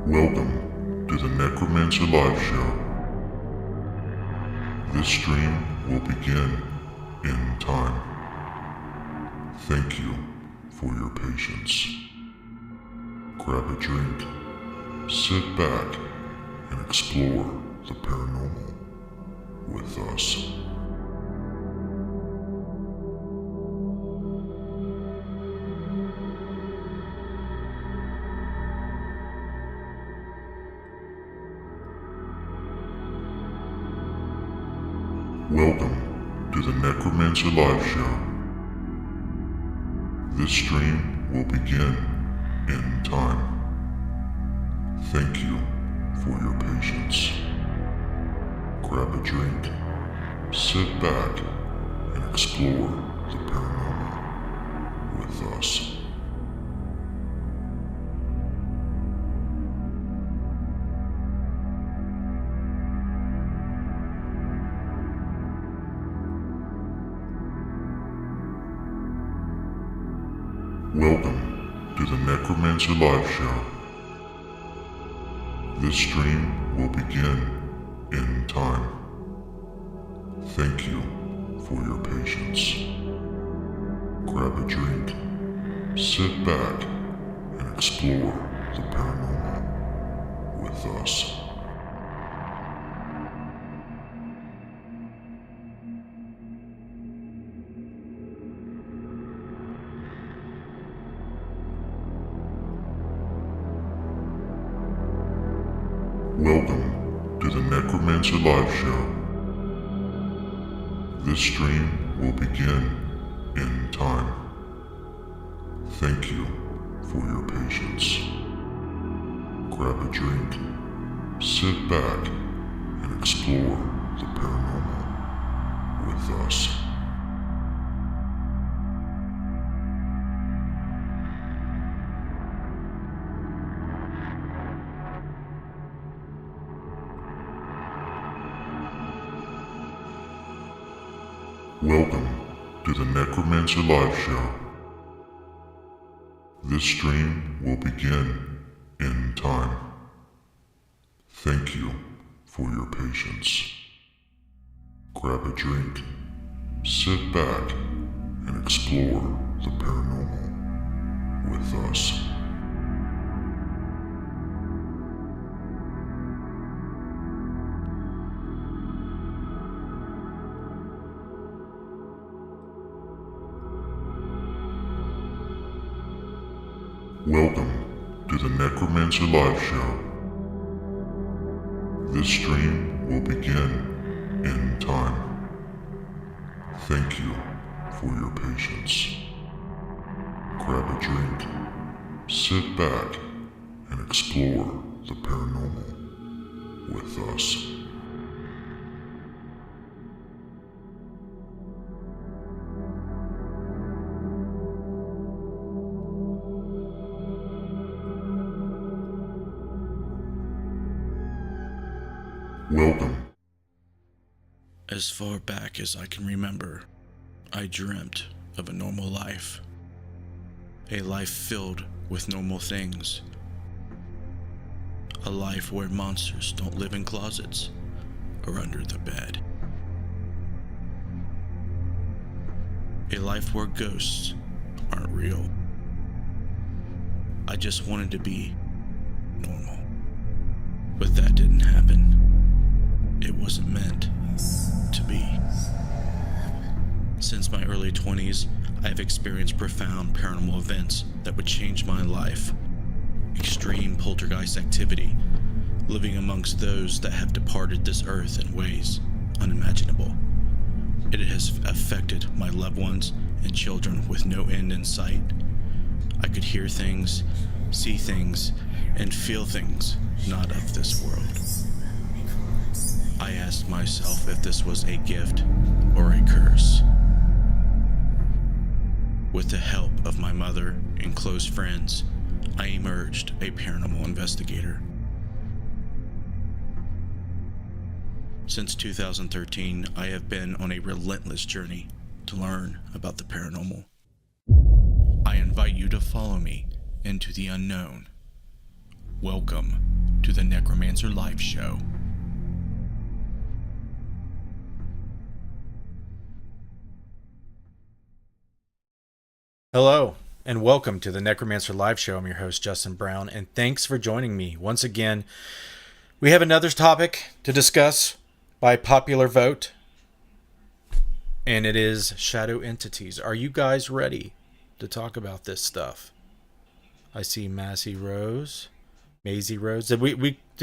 Welcome to the Necromancer live show. This stream will begin in time. Thank you for your patience. Grab a drink, sit back, and explore the paranormal with us. Welcome to the Necromancer live show. This stream will begin in time. Thank you for your patience. Grab a drink, sit back, and explore the paranormal with us. Welcome to the Necromancer live show. This stream will begin in time. Thank you for your patience. Grab a drink, sit back, and explore the paranormal with us. Welcome to the Necromancer live show. This stream will begin in time. Thank you for your patience. Grab a drink, sit back, and explore the paranormal with us. Welcome to the Necromancer live show. This stream will begin in time. Thank you for your patience. Grab a drink, sit back, and explore the paranormal with us. Welcome to the Necromancer live show. This stream will begin in time. Thank you for your patience. Grab a drink, sit back, and explore the paranormal with us. Welcome. As far back as I can remember, I dreamt of a normal life. A life filled with normal things. A life where monsters don't live in closets or under the bed. A life where ghosts aren't real. I just wanted to be normal. But that didn't happen. It wasn't meant to be. Since my early 20s, I've experienced profound paranormal events that would change my life. Extreme poltergeist activity, living amongst those that have departed this earth in ways unimaginable. It has affected my loved ones and children with no end in sight. I could hear things, see things, and feel things not of this world. I asked myself if this was a gift or a curse. With the help of my mother and close friends, I emerged a paranormal investigator. Since 2013, I have been on a relentless journey to learn about the paranormal. I invite you to follow me into the unknown. Welcome to the Necromancer Live Show. Hello, and welcome to the Necromancer Live Show. I'm your host, Justin Brown, and thanks for joining me. Once again, we have another topic to discuss by popular vote, and it is shadow entities. Are you guys ready to talk about this stuff? I see Maisie Rose. Did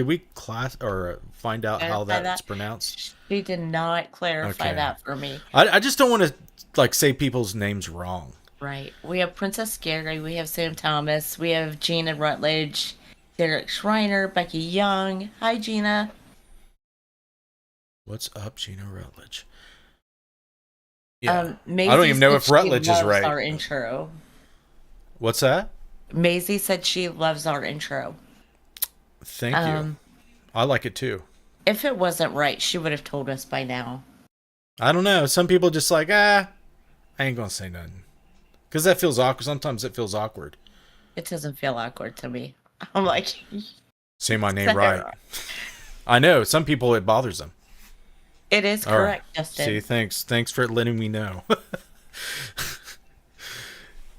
we class or find out how that's pronounced? She did not clarify that for me. I just don't want to say people's names wrong. Right. We have Princess Scary, we have Sam Thomas, we have Gina Rutledge, Derek Schreiner, Becky Young. Hi, Gina. What's up, Gina Rutledge? Yeah. Maisie I don't even know if Rutledge is right. Our intro. What's that? Maisie said she loves our intro. Thank you. I like it too. If it wasn't right, she would have told us by now. I don't know. Some people just I ain't gonna say nothing. Because that feels awkward. Sometimes it feels awkward. It doesn't feel awkward to me. I'm like... Say my name right. I know. Some people, it bothers them. It is correct, Justin. See, thanks. Thanks for letting me know.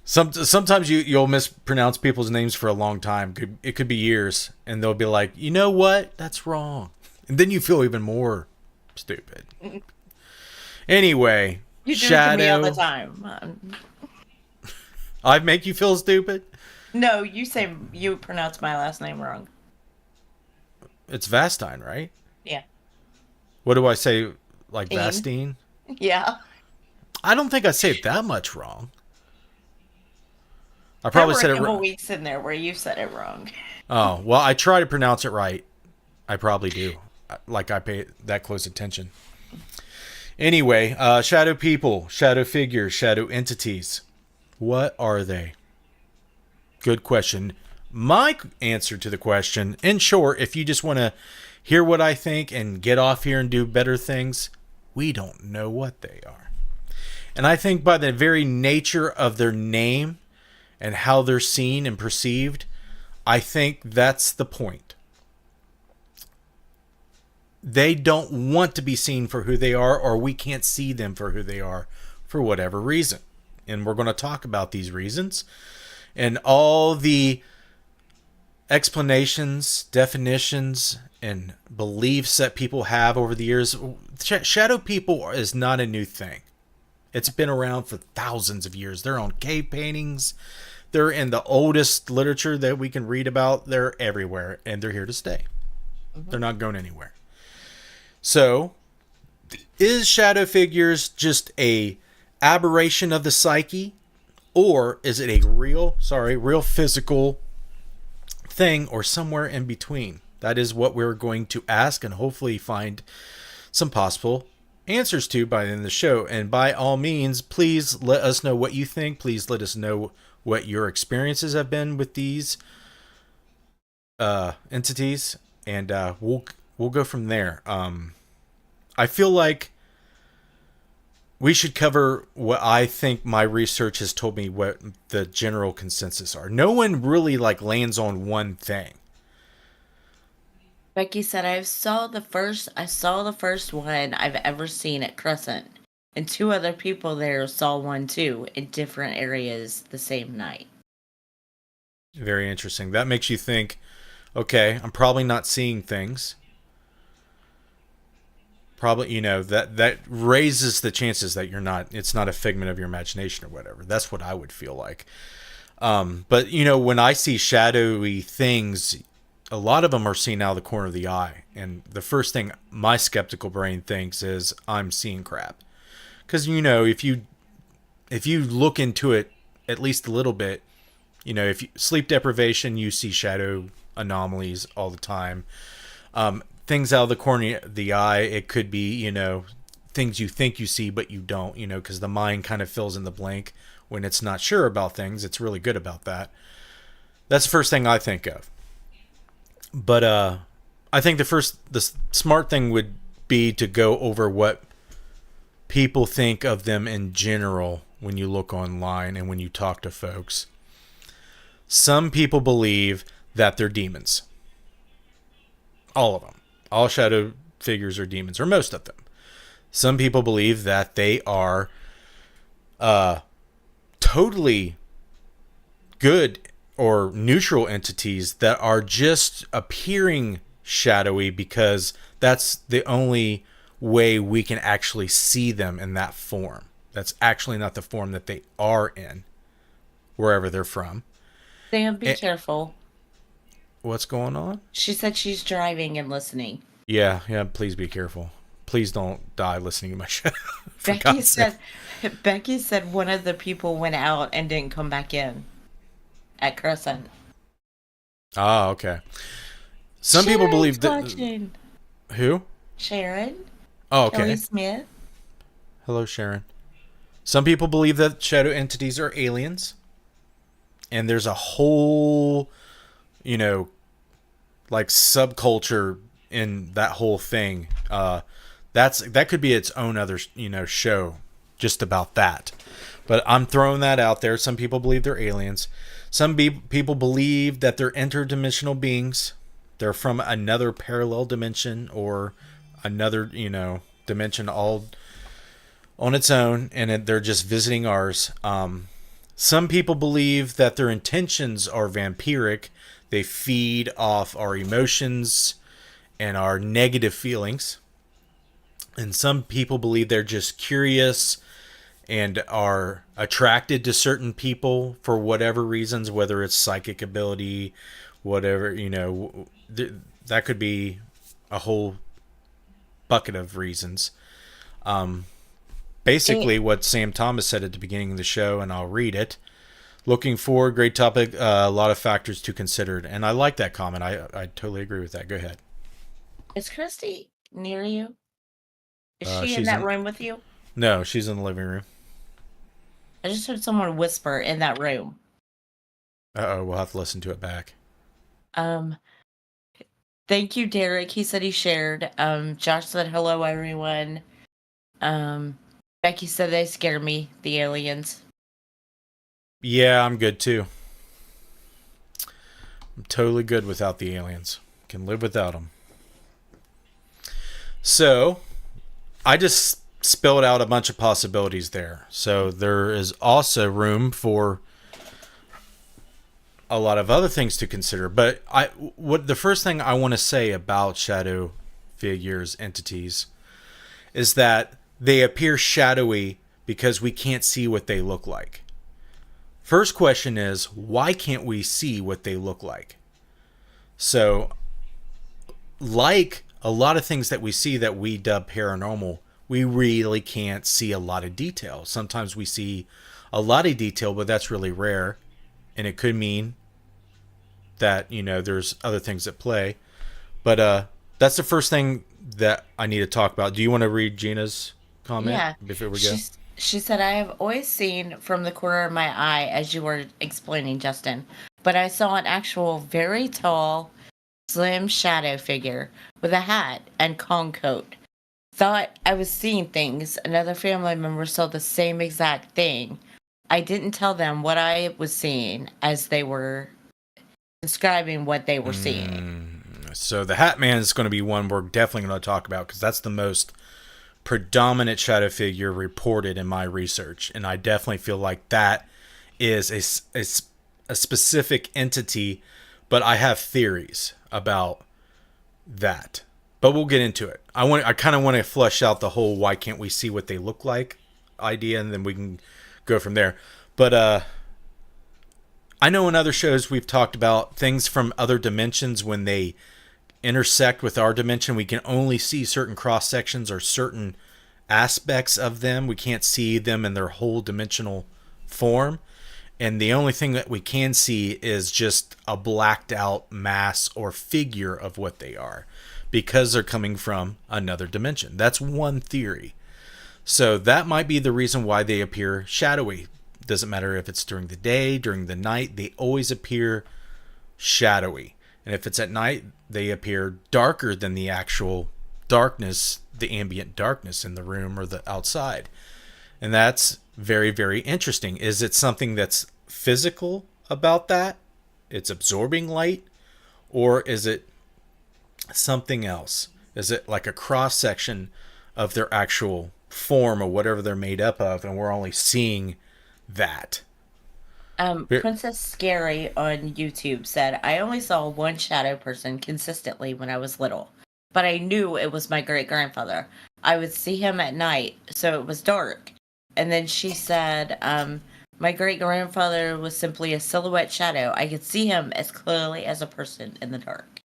Sometimes you'll mispronounce people's names for a long time. It could be years. And they'll be like, you know what? That's wrong. And then you feel even more stupid. Anyway, you do it to me all the time. I make you feel stupid? No, you pronounce my last name wrong. It's Vastine, right? Yeah. What do I say? Like Vastine? Yeah. I don't think I say it that much wrong. I probably said it wrong. There were a couple weeks in there where you said it wrong. Oh, well, I try to pronounce it right. I probably do. Like I pay that close attention. Anyway, shadow people, shadow figures, shadow entities. What are they? Good question. My answer to the question, in short, if you just want to hear what I think and get off here and do better things, we don't know what they are. And I think by the very nature of their name and how they're seen and perceived, I think that's the point. They don't want to be seen for who they are, or we can't see them for who they are for whatever reason. And we're going to talk about these reasons and all the explanations, definitions, and beliefs that people have over the years. Shadow people is not a new thing. It's been around for thousands of years. They're on cave paintings. They're in the oldest literature that we can read about. They're everywhere, and they're here to stay. Mm-hmm. They're not going anywhere. So, is shadow figures just a aberration of the psyche, or is it a real physical thing, or somewhere in between? That is what we're going to ask and hopefully find some possible answers to by the end of the show. And by all means, please let us know what you think. Please let us know what your experiences have been with these entities, and we'll go from there. I feel like we should cover what I think my research has told me what the general consensus are. No one really lands on one thing. Becky said, I saw the first one I've ever seen at Crescent. And 2 other people there saw one too in different areas the same night. Very interesting. That makes you think, okay, I'm probably not seeing things. Probably, that raises the chances that it's not a figment of your imagination or whatever. That's what I would feel like. But, when I see shadowy things, a lot of them are seen out of the corner of the eye. And the first thing my skeptical brain thinks is I'm seeing crap. Because, if you look into it at least a little bit, if sleep deprivation, you see shadow anomalies all the time. Things out of the corner of the eye, it could be, things you think you see, but you don't, because the mind kind of fills in the blank when it's not sure about things. It's really good about that. That's the first thing I think of. But I think the smart thing would be to go over what people think of them in general when you look online and when you talk to folks. Some people believe that they're demons. All of them. All shadow figures are demons, or most of them. Some people believe that they are totally good or neutral entities that are just appearing shadowy because that's the only way we can actually see them in that form. That's actually not the form that they are in, wherever they're from. Sam, be careful. What's going on? She said she's driving and listening. Yeah, please be careful. Please don't die listening to my show. Becky said one of the people went out and didn't come back in at Crescent. Ah, okay. Some people believe that. Watching. Who? Sharon. Oh, okay. Kelly Smith. Hello, Sharon. Some people believe that shadow entities are aliens. And there's a whole, like subculture in that whole thing. That could be its own other, show just about that. But I'm throwing that out there. Some people believe they're aliens. Some people believe that they're interdimensional beings. They're from another parallel dimension or another, dimension all on its own, and they're just visiting ours. Some people believe that their intentions are vampiric. They feed off our emotions and our negative feelings. And some people believe they're just curious and are attracted to certain people for whatever reasons, whether it's psychic ability, whatever, that could be a whole bucket of reasons. Basically what Sam Thomas said at the beginning of the show, and I'll read it. Looking forward, great topic, a lot of factors to consider. And I like that comment. I totally agree with that. Go ahead. Is Christy near you? Is she in that room with you? No, she's in the living room. I just heard someone whisper in that room. Uh-oh, we'll have to listen to it back. Thank you, Derek. He said he shared. Josh said hello, everyone. Becky said they scare me, the aliens. Yeah, I'm good too. I'm totally good without the aliens. Can live without them. So, I just spelled out a bunch of possibilities there. So, there is also room for a lot of other things to consider. But the first thing I want to say about shadow figures, entities, is that they appear shadowy because we can't see what they look like. First question is, why can't we see what they look like? So, like a lot of things that we see that we dub paranormal, we really can't see a lot of detail. Sometimes we see a lot of detail, but that's really rare. And it could mean that, there's other things at play. But that's the first thing that I need to talk about. Do you want to read Gina's comment before we go? She said, I have always seen from the corner of my eye, as you were explaining, Justin, but I saw an actual very tall, slim shadow figure with a hat and Kong coat. Thought I was seeing things. Another family member saw the same exact thing. I didn't tell them what I was seeing as they were describing what they were seeing. So the Hat Man is going to be one we're definitely going to talk about because that's the most predominant shadow figure reported in my research, and I definitely feel like that is a specific entity, but I have theories about that. But we'll get into it. I kind of want to flesh out the whole why can't we see what they look like idea, and then we can go from there. But I know in other shows we've talked about things from other dimensions when they intersect with our dimension. We can only see certain cross sections or certain aspects of them. We can't see them in their whole dimensional form, and the only thing that we can see is just a blacked out mass or figure of what they are because they're coming from another dimension. That's one theory. So that might be the reason why they appear shadowy. Doesn't matter if it's during the day, during the night, they always appear shadowy. And if it's at night, they appear darker than the actual darkness, the ambient darkness in the room or the outside. And that's very, very interesting. Is it something that's physical about that? It's absorbing light? Or is it something else? Is it like a cross section of their actual form or whatever they're made up of, and we're only seeing that? Princess Scary on YouTube said, I only saw one shadow person consistently when I was little, but I knew it was my great grandfather. I would see him at night, so it was dark. And then she said, my great grandfather was simply a silhouette shadow. I could see him as clearly as a person in the dark.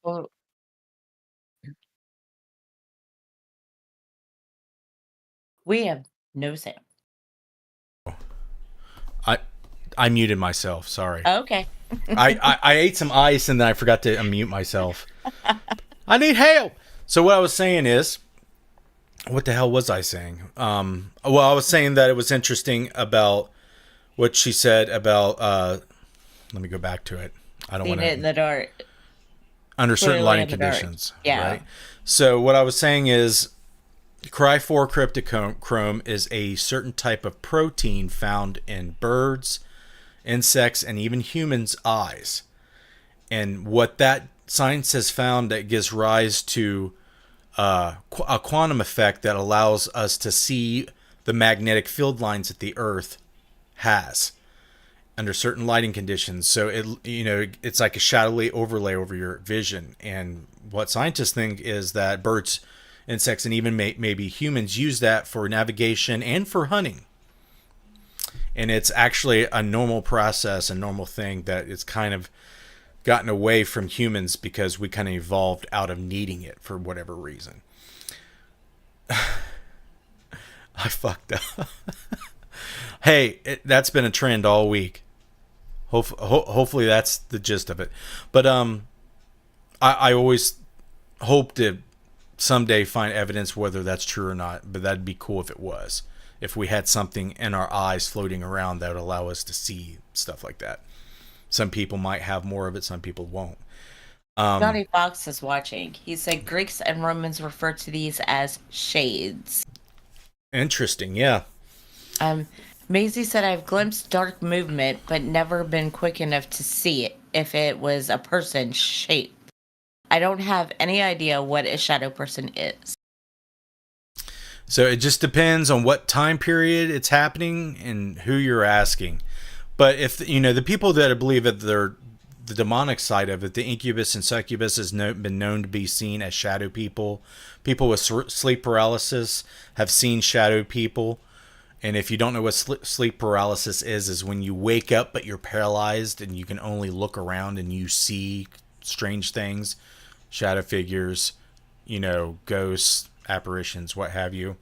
Well, we have no sound. I I muted myself. Sorry. Okay. I ate some ice and then I forgot to unmute myself. I need help. So what I was saying is, what the hell was I saying? Well, I was saying that it was interesting about what she said about. Let me go back to it. I don't Seeing want it in the dark. under certain clearly lighting in the dark. conditions. Yeah. Right. So what I was saying is, cryptochrome is a certain type of protein found in birds, insects, and even humans' eyes. And what that science has found that gives rise to a quantum effect that allows us to see the magnetic field lines that the Earth has under certain lighting conditions. So it's like a shadowy overlay over your vision. And what scientists think is that birds, insects, and even maybe humans use that for navigation and for hunting. And it's actually a normal process, a normal thing that it's kind of gotten away from humans because we kind of evolved out of needing it for whatever reason. I fucked up. Hey, that's been a trend all week. Hopefully that's the gist of it. But I always hope to someday find evidence whether that's true or not. But that'd be cool if it was. If we had something in our eyes floating around that would allow us to see stuff like that. Some people might have more of it, some people won't. Johnny Fox is watching. He said Greeks and Romans refer to these as shades. Interesting, yeah. Maisie said, I've glimpsed dark movement, but never been quick enough to see it if it was a person shape. I don't have any idea what a shadow person is. So it just depends on what time period it's happening and who you're asking. But if the people that believe that they're the demonic side of it, the incubus and succubus has been known to be seen as shadow people. People with sleep paralysis have seen shadow people. And if you don't know what sleep paralysis is when you wake up but you're paralyzed and you can only look around and you see strange things, shadow figures, ghosts, apparitions, what have you.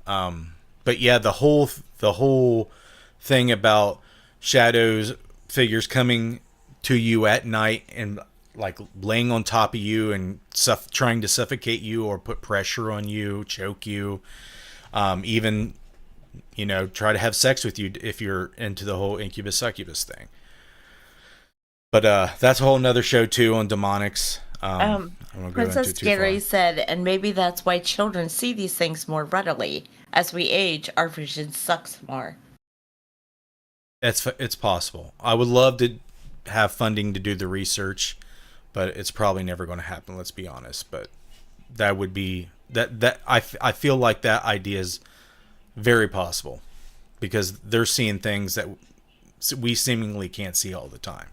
But yeah, the whole thing about shadows, figures coming to you at night and like laying on top of you and trying to suffocate you or put pressure on you, choke you, even try to have sex with you if you're into the whole incubus succubus thing. But that's a whole nother show too on demonics. Princess Gary said, and maybe that's why children see these things more readily. As we age, our vision sucks more. It's possible. I would love to have funding to do the research, but it's probably never going to happen. Let's be honest. But that would be that I feel like that idea is very possible because they're seeing things that we seemingly can't see all the time.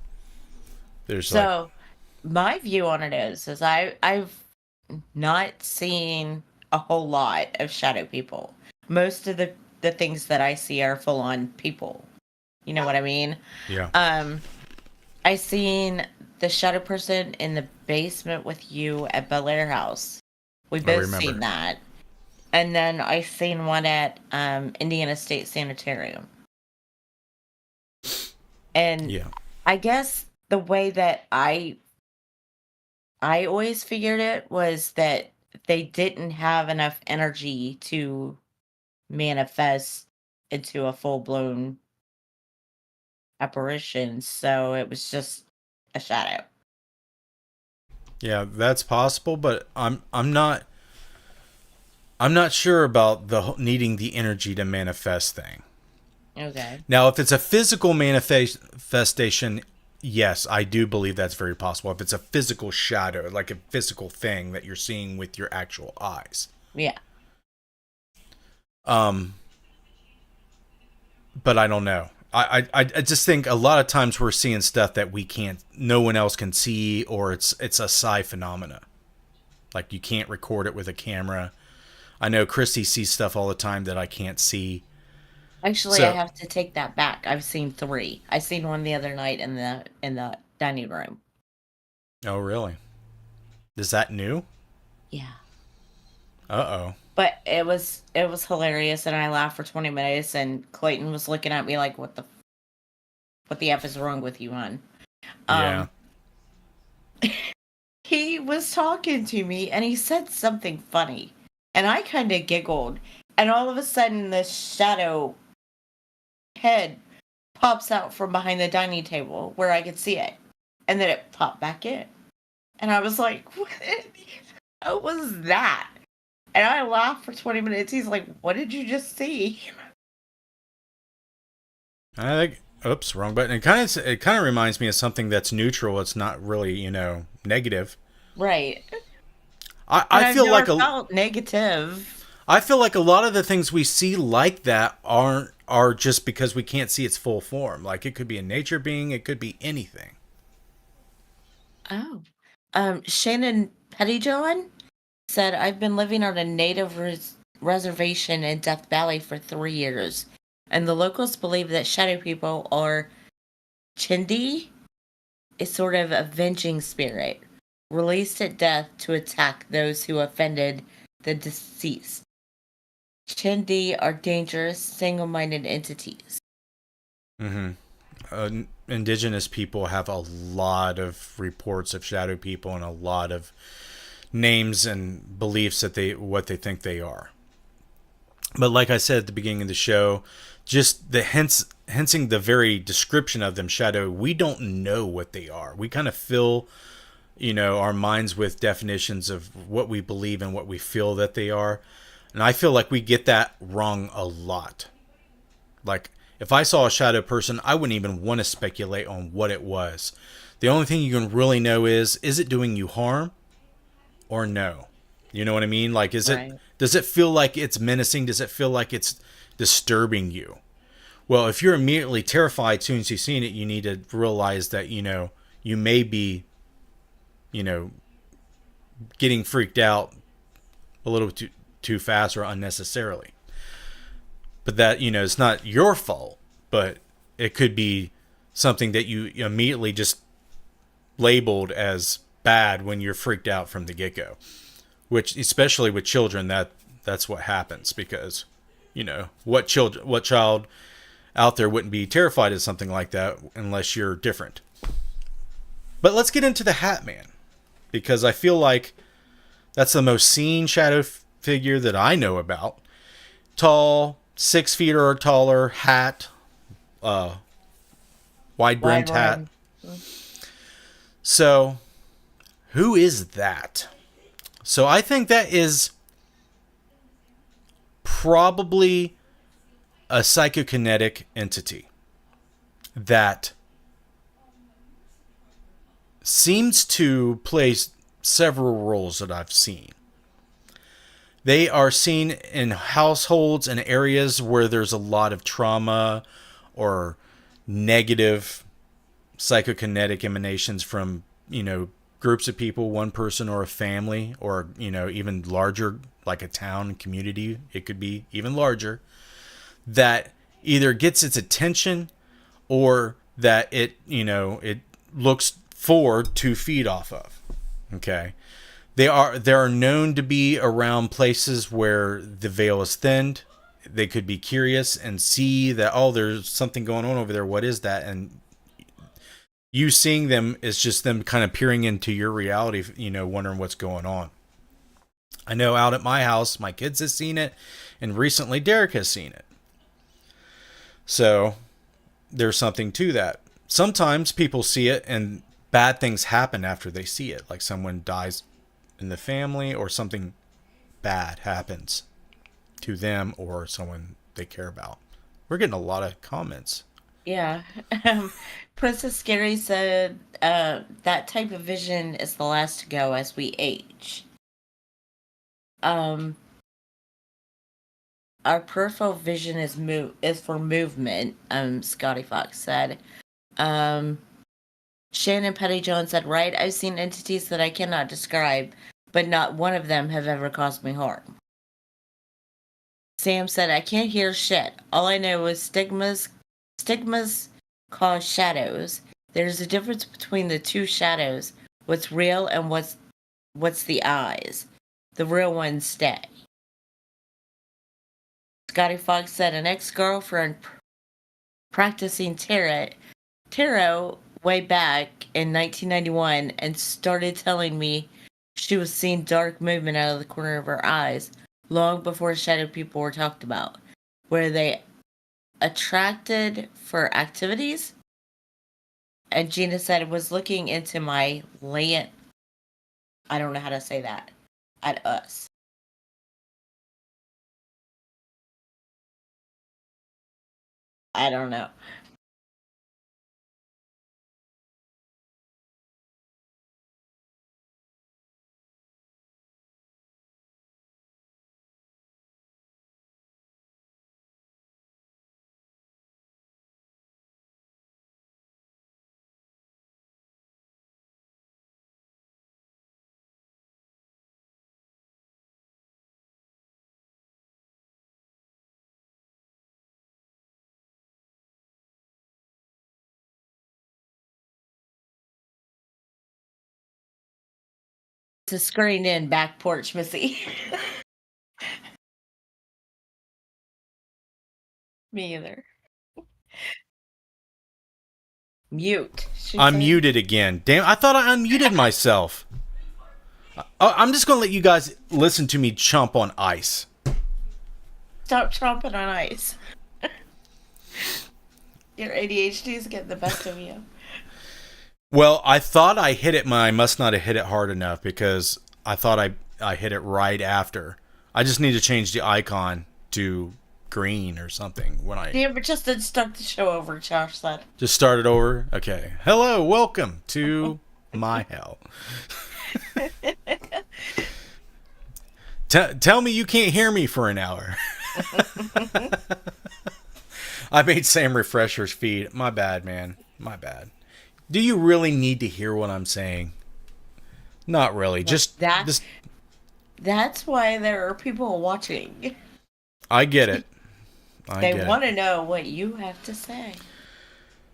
My view on it is I've not seen a whole lot of shadow people. Most of the things that I see are full on people. You know what I mean? Yeah. I seen the shadow person in the basement with you at Bel Air House. We both seen that. And then I seen one at Indiana State Sanitarium. And yeah. I guess the way that I always figured it was that they didn't have enough energy to manifest into a full-blown apparition, so it was just a shadow. Yeah, that's possible, but I'm not sure about the needing the energy to manifest thing. Okay. Now, if it's a physical manifestation, yes, I do believe that's very possible. If it's a physical shadow, like a physical thing that you're seeing with your actual eyes. Yeah. But I don't know. I just think a lot of times we're seeing stuff that no one else can see, or it's a psi phenomena. Like you can't record it with a camera. I know Christy sees stuff all the time that I can't see. Actually, I So, have to take that back. I've seen 3. I seen one the other night in the dining room. oh really? Is that new? Yeah. Uh-oh. But it was hilarious, and I laughed for 20 minutes, and Clayton was looking at me like, what the F is wrong with you, hon? Yeah. Um he was talking to me and he said something funny. And I kind of giggled. And all of a sudden this shadow head pops out from behind the dining table where I could see it. And then it popped back in. And I was like, what was that? And I laughed for 20 minutes. He's like, what did you just see? I think oops, wrong button. It kind of reminds me of something that's neutral. It's not really, negative. Right. I feel like felt negative. I feel like a lot of the things we see like that are just because we can't see its full form. Like it could be a nature being, it could be anything. Oh. Shannon Pettyjohn said, I've been living on a native reservation in Death Valley for 3 years, and the locals believe that shadow people are Chindi, a sort of avenging spirit, released at death to attack those who offended the deceased. Chindi are dangerous, single-minded entities. Mm-hmm. Indigenous people have a lot of reports of shadow people and a lot of names and beliefs that what they think they are. But like I said at the beginning of the show, just the hensing the very description of them, shadow, we don't know what they are. We kind of fill, our minds with definitions of what we believe and what we feel that they are. And I feel like we get that wrong a lot. Like, if I saw a shadow person, I wouldn't even want to speculate on what it was. The only thing you can really know is it doing you harm or no? You know what I mean? Like, does it feel like it's menacing? Does it feel like it's disturbing you? Well, if you're immediately terrified as soon as you've seen it, you need to realize that, you may be, getting freaked out a little too fast or unnecessarily. But that, it's not your fault, but it could be something that you immediately just labeled as bad when you're freaked out from the get-go. Which, especially with children, that's what happens, because, what child out there wouldn't be terrified of something like that unless you're different. But let's get into the Hat Man, because I feel like that's the most seen shadow figure that I know about. Tall, 6 feet or taller, hat, wide-brimmed hat. So, who is that? So I think that is probably a psychokinetic entity that seems to play several roles that I've seen. They are seen in households and areas where there's a lot of trauma or negative psychokinetic emanations from, groups of people, one person or a family, or, even larger, like a town, community. It could be even larger, that either gets its attention or that it looks forward to feed off of. Okay. They are known to be around places where the veil is thinned. They could be curious and see that, oh, there's something going on over there. What is that? And you seeing them is just them kind of peering into your reality, wondering what's going on. I know out at my house, my kids have seen it, and recently Derek has seen it. So there's something to that. Sometimes people see it and bad things happen after they see it, like someone dies in the family or something bad happens to them or someone they care about. We're getting a lot of comments. Yeah. Princess Scary said that type of vision is the last to go as we age. Our peripheral vision is for movement, Scotty Fox said. Shannon Pettyjohn said, right, I've seen entities that I cannot describe, but not one of them have ever caused me harm. Sam said, I can't hear shit. All I know is stigmas cause shadows. There's a difference between the two shadows, what's real and what's the eyes. The real ones stay. Scotty Fox said, an ex-girlfriend practicing tarot way back in 1991 and started telling me she was seeing dark movement out of the corner of her eyes long before shadow people were talked about. Were they attracted for activities? And Gina said it was looking into my land. I don't know how to say that. At us. I don't know. To screen in back porch, Missy. Me either. Mute. I'm muted again. Damn, I thought I unmuted myself. I'm just going to let you guys listen to me chomp on ice. Stop chomping on ice. Your ADHD is getting the best of you. Well, I thought I hit it, but I must not have hit it hard enough because I thought I hit it right after. I just need to change the icon to green or something when I... Yeah, but just didn't start the show over, Josh said. Just start it over? Okay. Hello, welcome to my hell. Tell me you can't hear me for an hour. I made Sam Refresher's feed. My bad, man. My bad. Do you really need to hear what I'm saying? Not really. That's why there are people watching. I get it. They want to know what you have to say.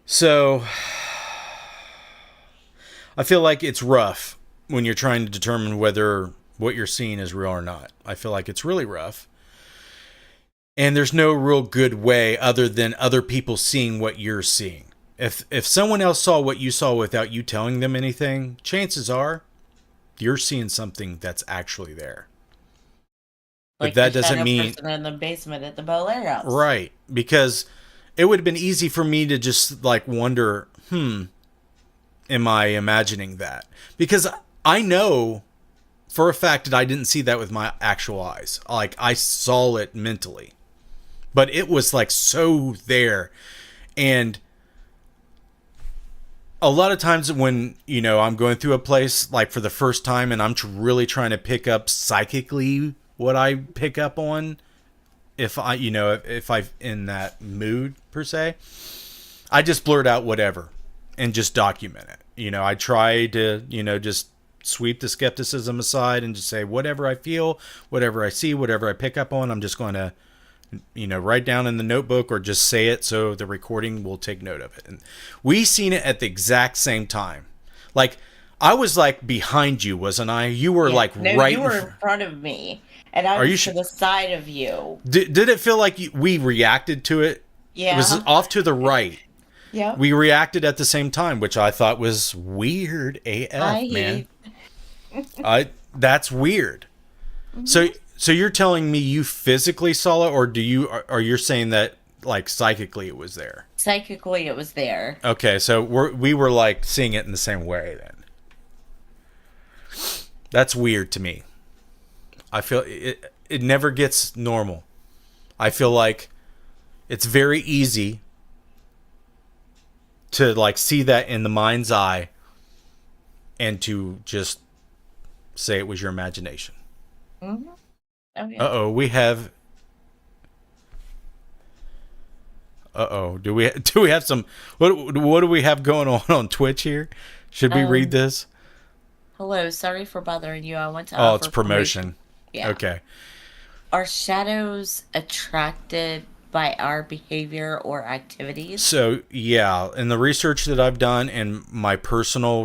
So, I feel like it's rough when you're trying to determine whether what you're seeing is real or not. I feel like it's really rough. And there's no real good way other than other people seeing what you're seeing. If someone else saw what you saw without you telling them anything, chances are you're seeing something that's actually there. Like but that doesn't mean person in the basement at the Bel Air house. Right, because it would have been easy for me to just like wonder, am I imagining that? Because I know for a fact that I didn't see that with my actual eyes. Like I saw it mentally. But it was like so there. And a lot of times when, I'm going through a place like for the first time and I'm really trying to pick up psychically what I pick up on, if I'm in that mood per se, I just blurt out whatever and just document it. I try to, just sweep the skepticism aside and just say whatever I feel, whatever I see, whatever I pick up on, I'm just going to write down in the notebook or just say it so the recording will take note of it. And we seen it at the exact same time. Like I was like behind you, wasn't I? You were right. You were in front of me, and I was to the side of you. Did it feel like we reacted to it? Yeah. It was off to the right. Yep. We reacted at the same time, which I thought was weird AF, man. That's weird. Mm-hmm. So you're telling me you physically saw it, or you're saying that like psychically it was there? Psychically, it was there. Okay, so we were like seeing it in the same way then. That's weird to me. I feel it never gets normal. I feel like it's very easy to like see that in the mind's eye and to just say it was your imagination. Mm-hmm. Oh, yeah. We have. Do we have some? What do we have going on Twitch here? Should we read this? Hello, sorry for bothering you. I want to. Oh, it's promotion. Yeah. Okay. Are shadows attracted by our behavior or activities? So yeah, in the research that I've done and my personal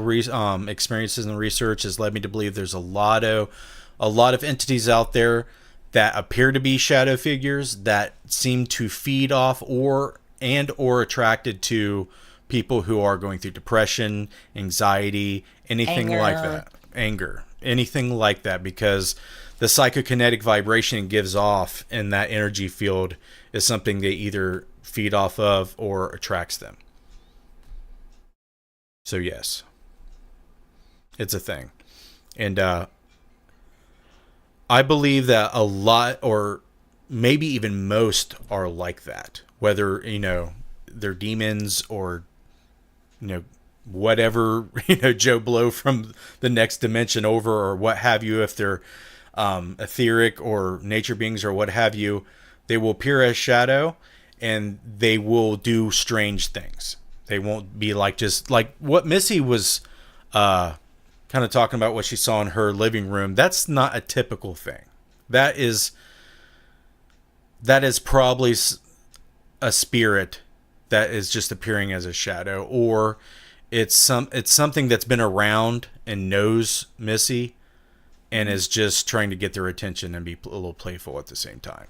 experiences in the research has led me to believe there's a lot of entities out there that appear to be shadow figures that seem to feed off or attracted to people who are going through depression, anxiety, anything like that. Anger, anything like that, because the psychokinetic vibration it gives off in that energy field is something they either feed off of or attracts them. So yes, it's a thing. And I believe that a lot, or maybe even most, are like that. Whether, they're demons or, whatever, Joe Blow from the next dimension over or what have you, if they're etheric or nature beings or what have you, they will appear as shadow and they will do strange things. They won't be like just like what Missy was kind of talking about, what she saw in her living room. That's not a typical thing. That is probably a spirit that is just appearing as a shadow, or it's something that's been around and knows Missy and is just trying to get their attention and be a little playful at the same time.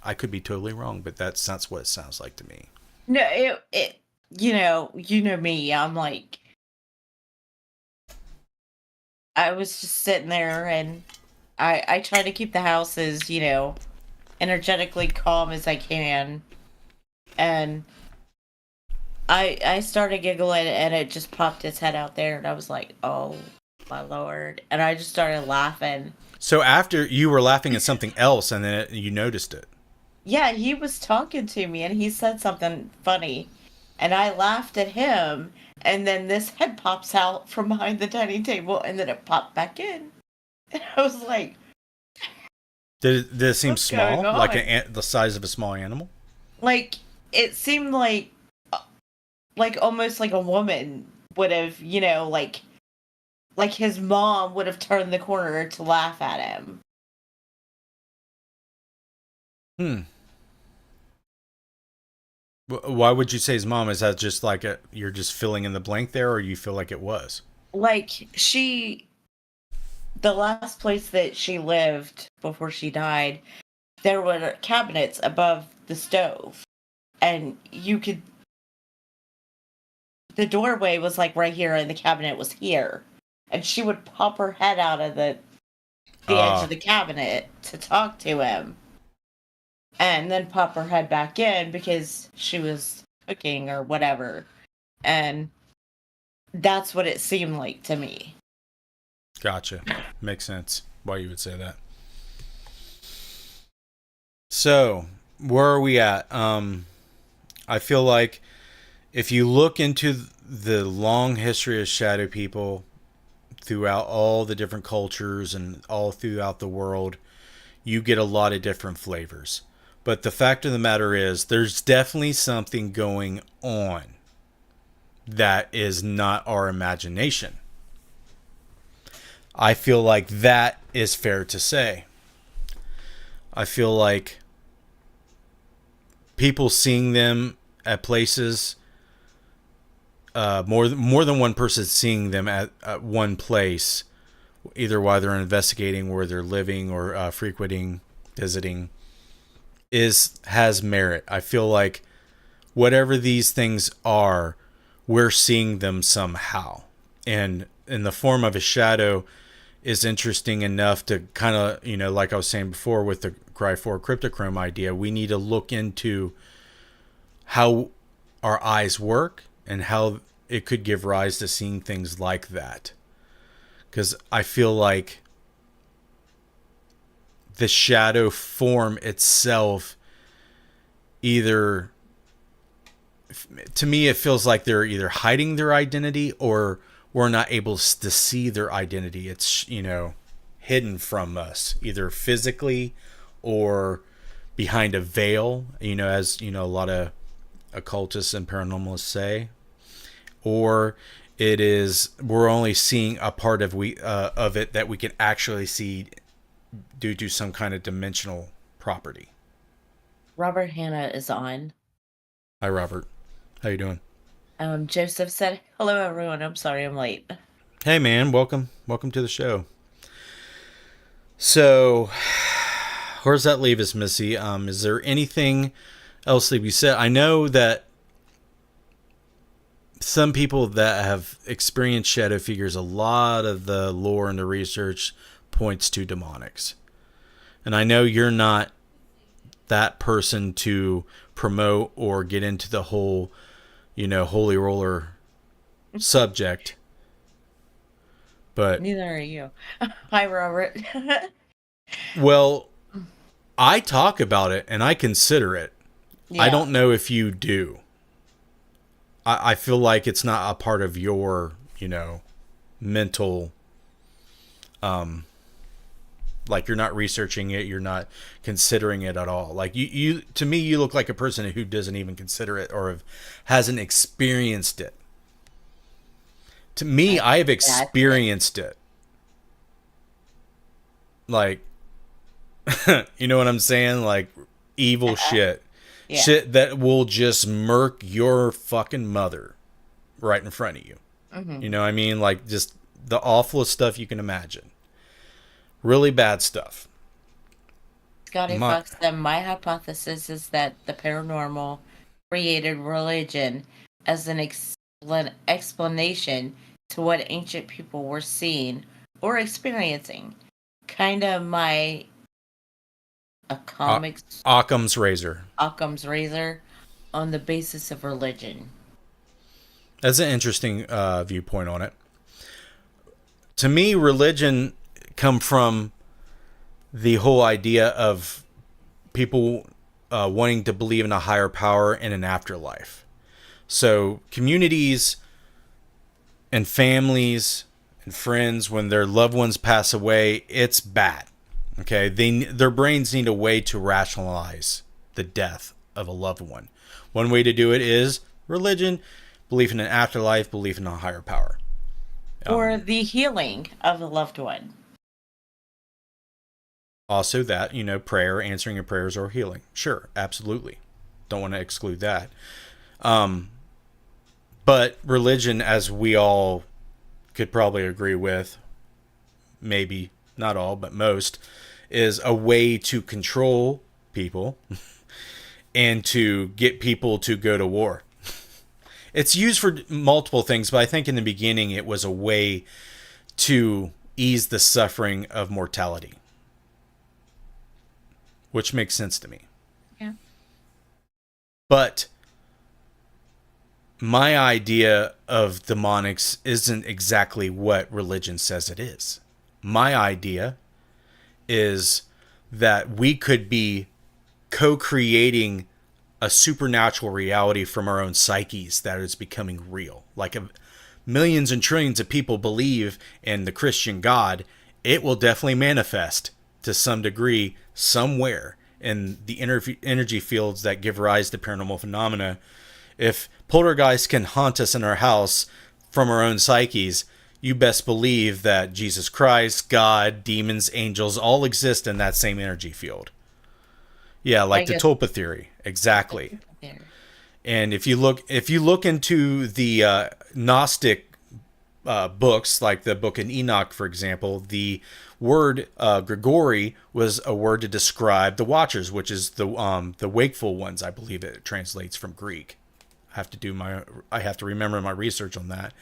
I could be totally wrong, but that's what it sounds like to me. No, it you know me. I'm like, I was just sitting there and I try to keep the house as, energetically calm as I can. And I started giggling and it just popped its head out there and I was like, oh my Lord. And I just started laughing. So after you were laughing at something else and then you noticed it. Yeah, he was talking to me and he said something funny. And I laughed at him. And then this head pops out from behind the dining table and then it popped back in. And I was like, did it seem what's small? going on? Like the size of a small animal? Like, it seemed like almost like a woman would have, like his mom would have turned the corner to laugh at him. Why would you say his mom? Is that just like you're just filling in the blank there, or you feel like it was? Like, the last place that she lived before she died, there were cabinets above the stove. And the doorway was like right here and the cabinet was here. And she would pop her head out of the edge of the cabinet to talk to him. And then pop her head back in because she was cooking or whatever. And that's what it seemed like to me. Gotcha. Makes sense why you would say that. So, where are we at? I feel like if you look into the long history of shadow people throughout all the different cultures and all throughout the world, you get a lot of different flavors. But the fact of the matter is, there's definitely something going on that is not our imagination. I feel like that is fair to say. I feel like people seeing them at places, more than one person seeing them at one place, either while they're investigating where they're living or frequenting, visiting, has merit. I feel like whatever these things are, we're seeing them somehow. And in the form of a shadow is interesting enough to kind of, like I was saying before with the Cry4 cryptochrome idea, we need to look into how our eyes work and how it could give rise to seeing things like that. Because I feel like the shadow form itself either, to me, it feels like they're either hiding their identity or we're not able to see their identity. It's, hidden from us, either physically or behind a veil, as, a lot of occultists and paranormalists say. Or it is, we're only seeing a part of it that we can actually see due to some kind of dimensional property. Robert Hanna is on. Hi, Robert. How you doing? Joseph said, "Hello, everyone. I'm sorry I'm late." Hey, man. Welcome to the show. So, where does that leave us, Missy? Is there anything else that we said? I know that some people that have experienced shadow figures, a lot of the lore and the research points to demonics. And I know you're not that person to promote or get into the whole, holy roller subject. But neither are you. Hi, Robert. Well, I talk about it and I consider it. Yeah. I don't know if you do. I feel like it's not a part of your, mental, like you're not researching it, you're not considering it at all. Like you to me, you look like a person who doesn't even consider it or hasn't experienced it. To me, I have experienced it. Like, you know what I'm saying? Like evil shit. Yeah. Shit that will just murk your fucking mother right in front of you. Mm-hmm. You know what I mean? Like just the awfulest stuff you can imagine. Really bad stuff. Scotty Fox said, my hypothesis is that the paranormal created religion as an explanation to what ancient people were seeing or experiencing. Kind of my Occam's razor. Occam's razor on the basis of religion. That's an interesting viewpoint on it. To me, religion come from the whole idea of people wanting to believe in a higher power and an afterlife. So communities and families and friends, when their loved ones pass away, it's bad. Okay, their brains need a way to rationalize the death of a loved one. One way to do it is religion, belief in an afterlife, belief in a higher power. Or the healing of a loved one. Also that, prayer, answering your prayers or healing. Sure, absolutely. Don't want to exclude that. But religion, as we all could probably agree with, maybe not all, but most, is a way to control people and to get people to go to war. It's used for multiple things, but I think in the beginning it was a way to ease the suffering of mortality. Which makes sense to me. Yeah. But my idea of demonics isn't exactly what religion says it is. My idea is that we could be co-creating a supernatural reality from our own psyches that is becoming real. Like millions and trillions of people believe in the Christian God, it will definitely manifest to some degree somewhere in the energy fields that give rise to paranormal phenomena. If poltergeists can haunt us in our house from our own psyches, you best believe that Jesus Christ, God, demons, angels all exist in that same energy field. Yeah, like the Tulpa theory. Exactly. And if you look into the Gnostic books, like the book in Enoch, for example, the word Grigori was a word to describe the Watchers, which is the wakeful ones, I believe it translates from Greek. I have to remember my research on that.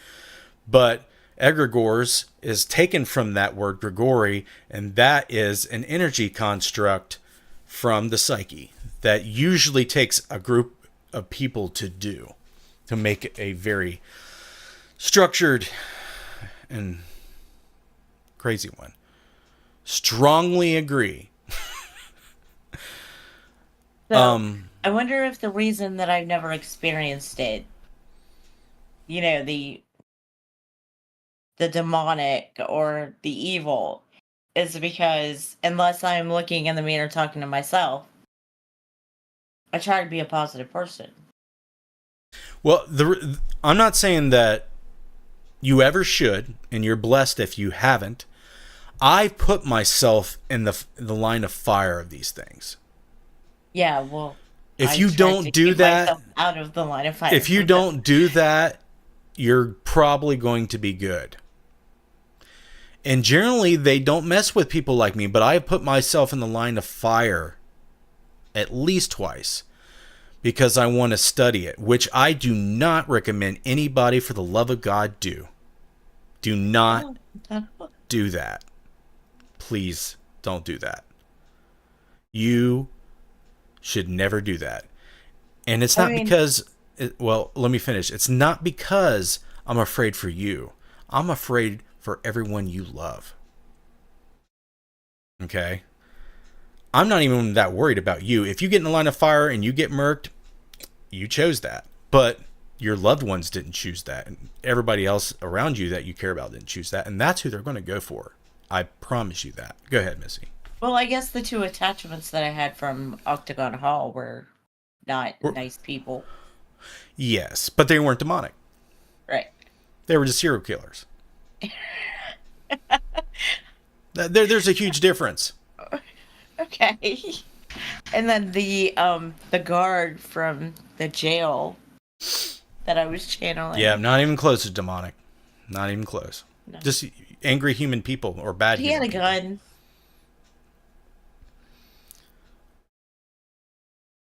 But egregores is taken from that word Grigori, and that is an energy construct from the psyche that usually takes a group of people to make it a very structured and crazy one. Strongly agree. So, I wonder if the reason that I've never experienced it, the demonic or the evil, is because unless I'm looking in the mirror talking to myself, I try to be a positive person. Well, I'm not saying that you ever should, and you're blessed if you haven't. I've put myself in the line of fire of these things. Yeah, well, if I you try don't to do keep that, myself out of the line of fire. if you don't do that, you're probably going to be good. And generally, they don't mess with people like me, but I have put myself in the line of fire at least twice because I want to study it, which I do not recommend anybody for the love of God do. Do not do that. Please don't do that. You should never do that. And it's not because, well, let me finish. It's not because I'm afraid for you. I'm afraid for everyone you love. Okay? I'm not even that worried about you. If you get in the line of fire and you get murked, you chose that. But your loved ones didn't choose that. And everybody else around you that you care about didn't choose that. And that's who they're going to go for. I promise you that. Go ahead, Missy. Well, I guess the two attachments that I had from Octagon Hall were not nice people. Yes, but they weren't demonic. Right. They were just serial killers. There's a huge difference. Okay. And then the guard from the jail that I was channeling. Yeah, not even close to demonic. Not even close. No. Just angry human people or bad human people. He had a gun.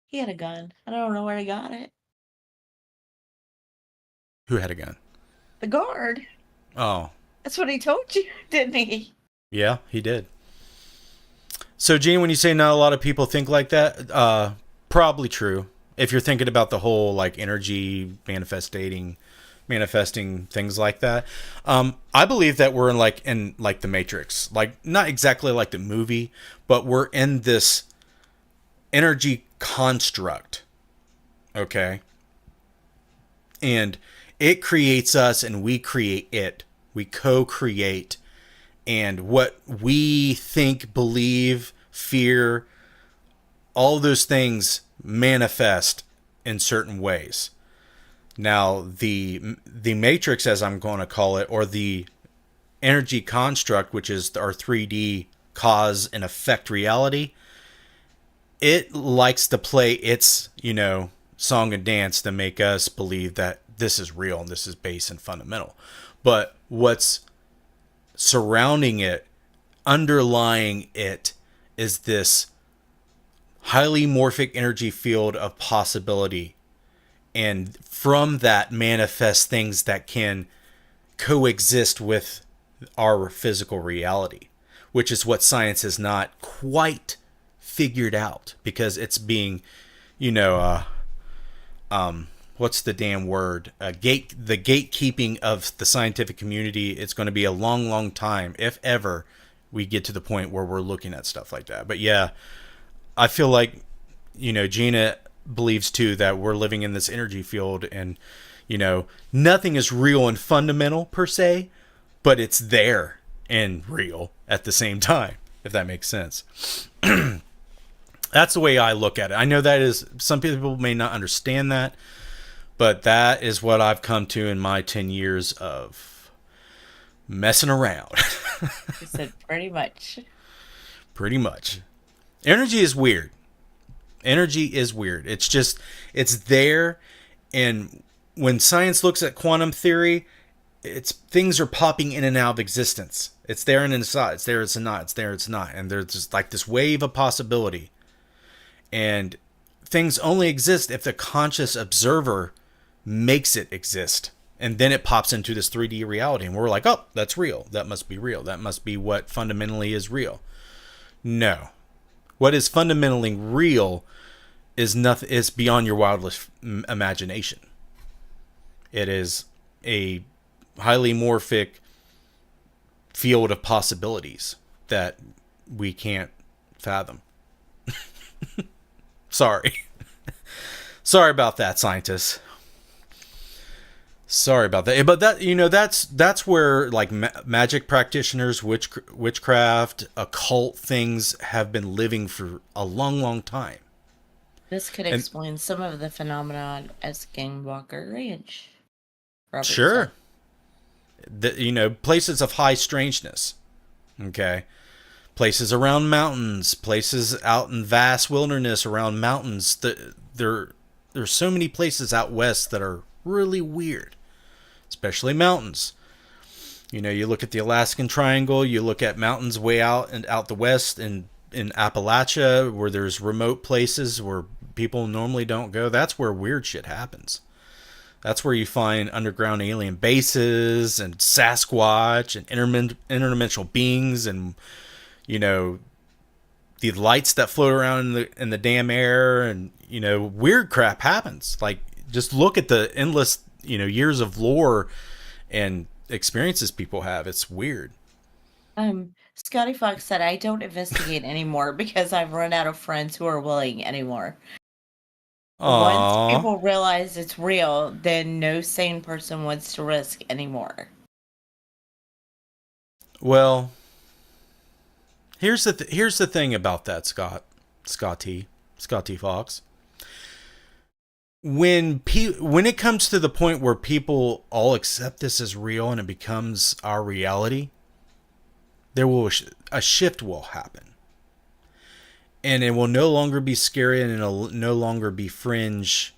He had a gun. I don't know where he got it. Who had a gun? The guard. Oh. That's what he told you, didn't he? Yeah, he did. So, Gene, when you say not a lot of people think like that, probably true. If you're thinking about the whole like energy manifesting things like that, I believe that we're in the Matrix, like not exactly like the movie, but we're in this energy construct. Okay, and it creates us, and we create it. We co-create, and what we think, believe, fear, all those things manifest in certain ways. Now, the matrix, as I'm going to call it, or the energy construct, which is our 3D cause and effect reality, it likes to play its, song and dance to make us believe that this is real and this is base and fundamental. But what's surrounding it, underlying it, is this highly morphic energy field of possibility. And from that manifest things that can coexist with our physical reality, which is what science has not quite figured out, because it's being, what's the damn word? The gatekeeping of the scientific community. It's going to be a long, long time, if ever we get to the point where we're looking at stuff like that. But yeah, I feel like, Gina believes too that we're living in this energy field, and, nothing is real and fundamental per se, but it's there and real at the same time, if that makes sense. That's the way I look at it. I know that is, some people may not understand that, but that is what I've come to in my 10 years of messing around. You said pretty much. Pretty much. Energy is weird. Energy is weird. It's just, it's there. And when science looks at quantum theory, things are popping in and out of existence. It's there and it's not. It's there, it's not. It's there, it's not. And there's just like this wave of possibility. And things only exist if the conscious observer makes it exist. And then it pops into this 3D reality, and we're like, oh, that's real. That must be real. That must be what fundamentally is real. No. What is fundamentally real is nothing. It's beyond your wildest imagination. It is a highly morphic field of possibilities that we can't fathom. Sorry. Sorry about that, scientists. Sorry about that. But that's where like magic practitioners, witchcraft, occult things have been living for a long, long time. This could explain some of the phenomenon at Skinwalker Ranch. Robert Sure. Places of high strangeness. Okay. Places around mountains, places out in vast wilderness around mountains. There's so many places out west that are really weird. Especially mountains. You look at the Alaskan Triangle, you look at mountains way out and out the west in Appalachia, where there's remote places where people normally don't go. That's where weird shit happens. That's where you find underground alien bases and Sasquatch and interdimensional beings and the lights that float around in the damn air, and weird crap happens. Like, just look at the endless years of lore and experiences people have. It's weird. Scotty Fox said, I don't investigate anymore because I've run out of friends who are willing anymore. Aww. Once people realize it's real, then no sane person wants to risk anymore. Well, here's the thing about that, Scotty Fox. When it comes to the point where people all accept this as real and it becomes our reality, a shift will happen. And it will no longer be scary, and it'll no longer be fringe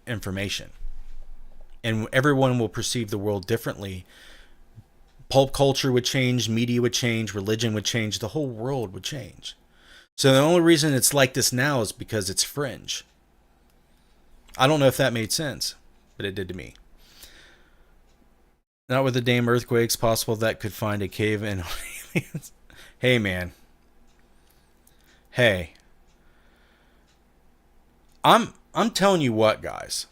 information. And everyone will perceive the world differently. Pulp culture would change, media would change, religion would change, the whole world would change. So the only reason it's like this now is because it's fringe. I don't know if that made sense, but it did to me. Not with the damn earthquakes, possible that could find a cave in aliens. Hey, man. Hey. I'm telling you what, guys.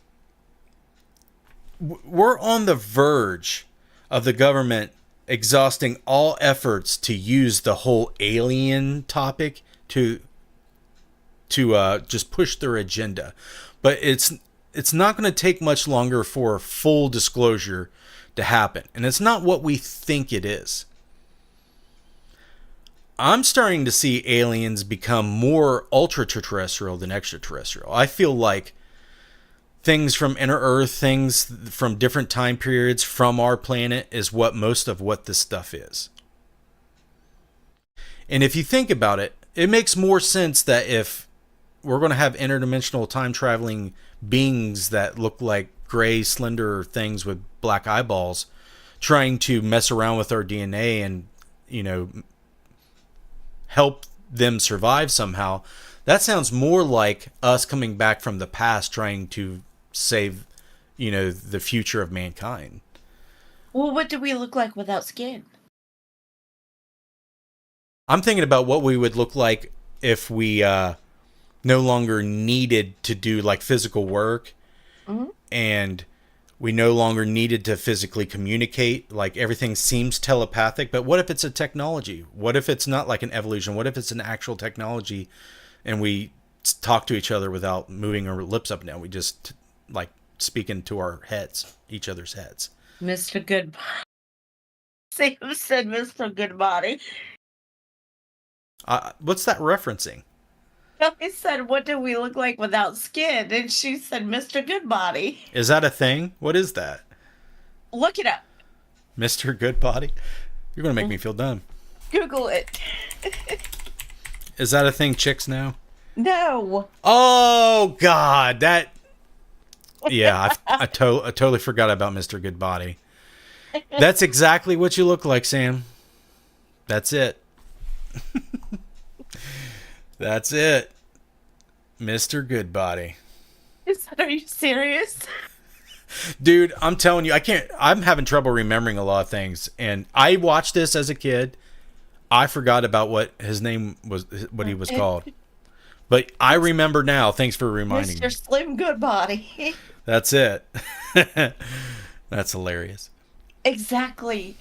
We're on the verge of the government exhausting all efforts to use the whole alien topic to just push their agenda. But it's not going to take much longer for full disclosure to happen. And it's not what we think it is. I'm starting to see aliens become more ultra-terrestrial than extraterrestrial. I feel like things from inner Earth, things from different time periods from our planet is what most of what this stuff is. And if you think about it, it makes more sense that if we're going to have interdimensional time traveling beings that look like gray, slender things with black eyeballs trying to mess around with our DNA and, help them survive somehow, that sounds more like us coming back from the past trying to save, the future of mankind. Well, what do we look like without skin? I'm thinking about what we would look like if we no longer needed to do like physical work, and we no longer needed to physically communicate. Like, everything seems telepathic, but what if it's a technology? What if it's not like an evolution? What if it's an actual technology and we talk to each other without moving our lips up and down? We just like speak into our heads, each other's heads. Mr. Goodbody. Sam said Mr. Goodbody. What's that referencing? I said, what do we look like without skin? And she said, Mr. Goodbody. Is that a thing? What is that? Look it up. Mr. Goodbody? You're going to make me feel dumb. Google it. Is that a thing chicks know? No. Oh, God. That... Yeah, I totally forgot about Mr. Goodbody. That's exactly what you look like, Sam. That's it. That's it. Mr. Goodbody. Are you serious? Dude, I'm telling you, I'm having trouble remembering a lot of things. And I watched this as a kid. I forgot about what his name was, what he was called. But I remember now. Thanks for reminding me. Mr. Slim Goodbody. That's it. That's hilarious. Exactly.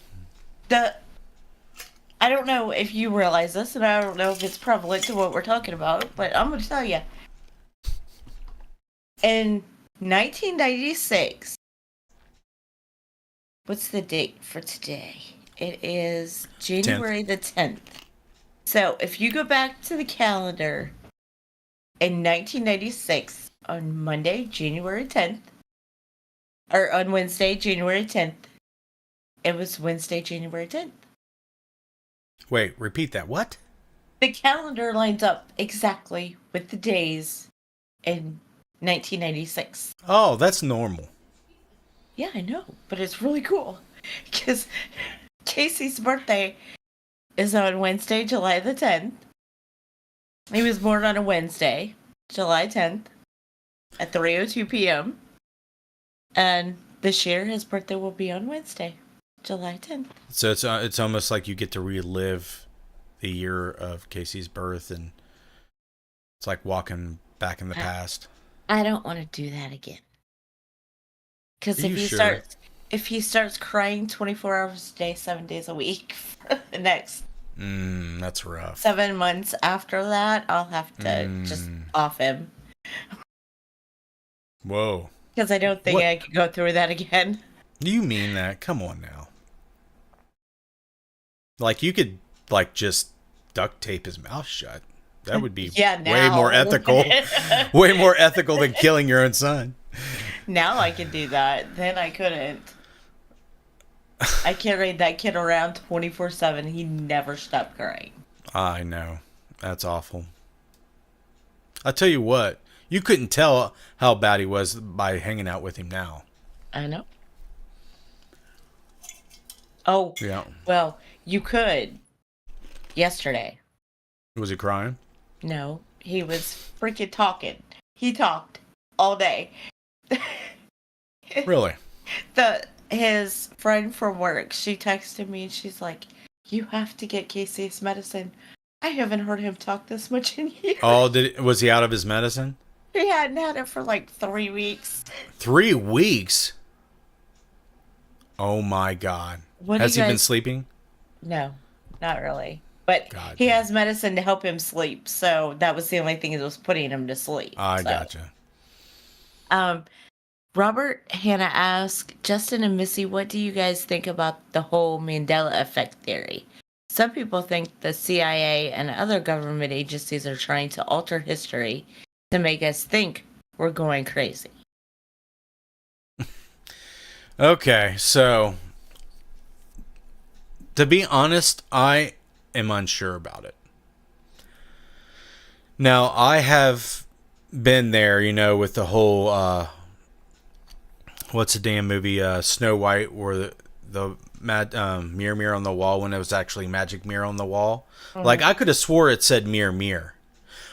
I don't know if you realize this, and I don't know if it's prevalent to what we're talking about, but I'm going to tell you. In 1996, what's the date for today? It is January the 10th. So if you go back to the calendar, in 1996, on Monday, January 10th, or on Wednesday, January 10th, it was Wednesday, January 10th. Wait, repeat that. What? The calendar lines up exactly with the days in 1996. Oh, that's normal. Yeah, I know, but it's really cool because Casey's birthday is on Wednesday, July the 10th. He was born on a Wednesday, July 10th, at 3:02 p.m. And this year, his birthday will be on Wednesday, July 10th. So it's almost like you get to relive the year of Casey's birth, and it's like walking back in the past. I don't want to do that again. Because Sure? if he starts crying 24 hours a day, 7 days a week, for the next That's rough. 7 months after that, I'll have to just off him. Whoa. Because I don't think I could go through that again. You mean that? Come on now. Like, you could, like, just duct tape his mouth shut. That would be way more ethical. Way more ethical than killing your own son. Now I can do that. Then I couldn't. I carried that kid around 24/7. He never stopped crying. I know. That's awful. I'll tell you what. You couldn't tell how bad he was by hanging out with him now. I know. Oh, yeah. Well, you could. Yesterday. Was he crying? No, he was freaking talking. He talked all day. Really? His friend from work, she texted me and she's like, "You have to get Casey's medicine. I haven't heard him talk this much in years." Oh, was he out of his medicine? He hadn't had it for like 3 weeks. 3 weeks? Oh my God. Has he been sleeping? No, not really. But God, he has medicine to help him sleep, so that was the only thing that was putting him to sleep. I gotcha. Robert Hannah asked, Justin and Missy, what do you guys think about the whole Mandela effect theory? Some people think the CIA and other government agencies are trying to alter history to make us think we're going crazy. Okay, so to be honest, I am unsure about it. Now, I have been there, with the whole what's the damn movie, Snow White, or the mirror on the wall, when it was actually magic mirror on the wall. Mm-hmm. Like, I could have swore it said mirror.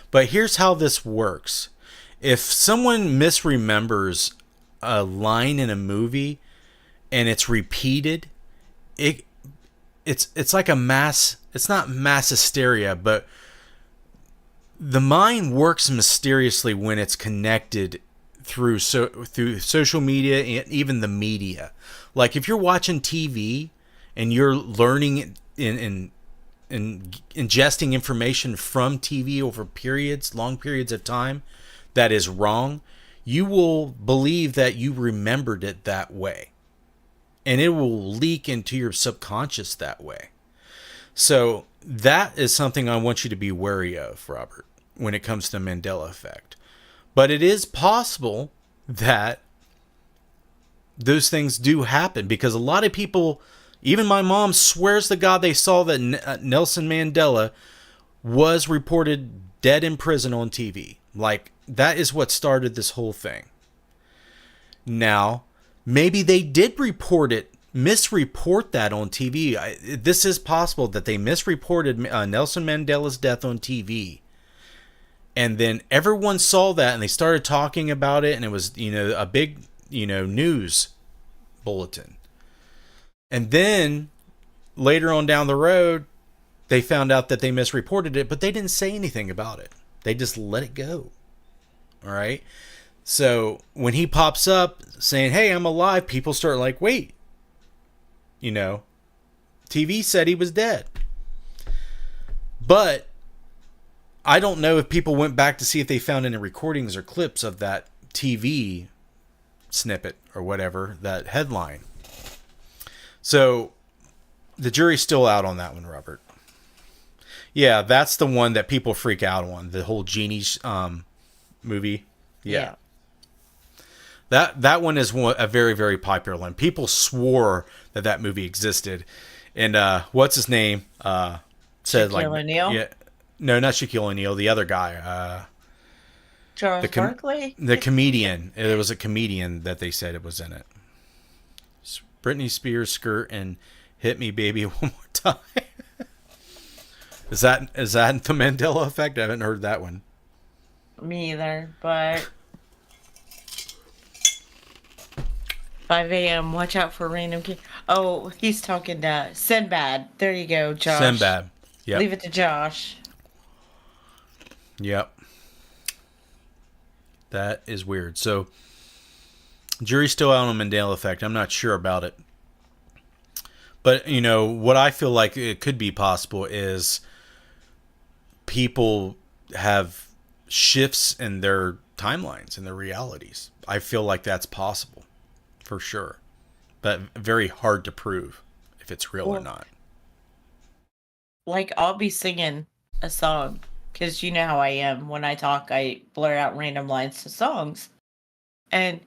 But here's how this works. If someone misremembers a line in a movie and it's repeated, it's like a mass, it's not mass hysteria, but the mind works mysteriously when it's connected through social media and even the media. Like, if you're watching TV and you're learning and ingesting information from TV over long periods of time that is wrong, you will believe that you remembered it that way. And it will leak into your subconscious that way. So that is something I want you to be wary of, Robert, when it comes to the Mandela effect. But it is possible that those things do happen, because a lot of people, even my mom, swears to God they saw that Nelson Mandela was reported dead in prison on TV. Like, that is what started this whole thing. Now, maybe they did misreport that on TV. This is possible that they misreported Nelson Mandela's death on TV. And then everyone saw that and they started talking about it, and it was, a big news bulletin. And then later on down the road, they found out that they misreported it, but they didn't say anything about it. They just let it go. All right. So when he pops up saying, "Hey, I'm alive," people start like, wait, TV said he was dead. But I don't know if people went back to see if they found any recordings or clips of that TV snippet or whatever, that headline. So the jury's still out on that one, Robert. Yeah, that's the one that people freak out on. The whole Genie movie. Yeah. That one is a very, very popular one. People swore that movie existed. And what's his name? Said Shaquille O'Neal? Yeah, no, not Shaquille O'Neal. The other guy. Charles Barkley? The comedian. There was a comedian that they said it was in it. Britney Spears skirt and "Hit Me Baby One More Time." Is that the Mandela effect? I haven't heard that one. Me either, but 5 a.m. Watch out for random kid. Oh, he's talking to Sinbad. There you go, Josh. Sinbad. Yep. Leave it to Josh. Yep. That is weird. So, jury's still out on Mandela effect. I'm not sure about it. But, what I feel like it could be possible is people have shifts in their timelines and their realities. I feel like that's possible. For sure. But very hard to prove if it's real or not. Like, I'll be singing a song. Because you know how I am. When I talk, I blur out random lines to songs. And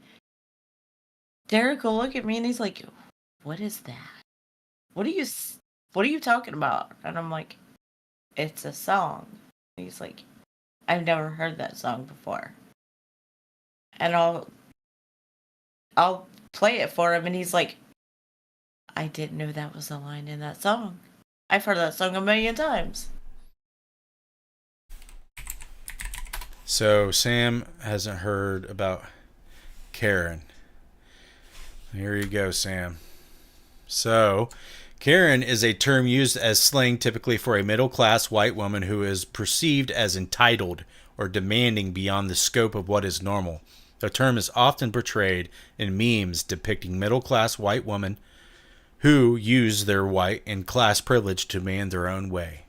Derek will look at me and he's like, "What is that? What are you talking about?" And I'm like, "It's a song." And he's like, "I've never heard that song before." And I'll play it for him and he's like, "I didn't know that was a line in that song. I've heard that song a million times." So Sam hasn't heard about Karen. Here you go, Sam. So, Karen is a term used as slang typically for a middle-class white woman who is perceived as entitled or demanding beyond the scope of what is normal. The term is often portrayed in memes depicting middle-class white women who use their white and class privilege to demand their own way.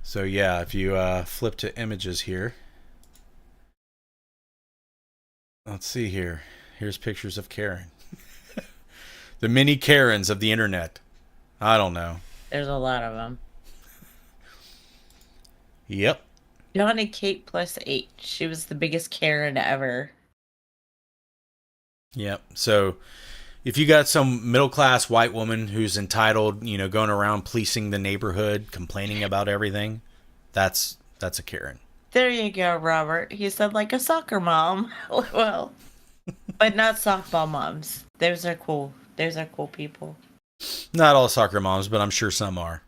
So yeah, if you flip to images here, let's see here. Here's pictures of Karen. The mini Karens of the internet. I don't know. There's a lot of them. Yep. Johnny Kate plus 8. She was the biggest Karen ever. Yep. So if you got some middle-class white woman who's entitled, going around policing the neighborhood, complaining about everything, that's a Karen. There you go, Robert. He said like a soccer mom. Well, but not softball moms. Those are cool. Those are cool people. Not all soccer moms, but I'm sure some are.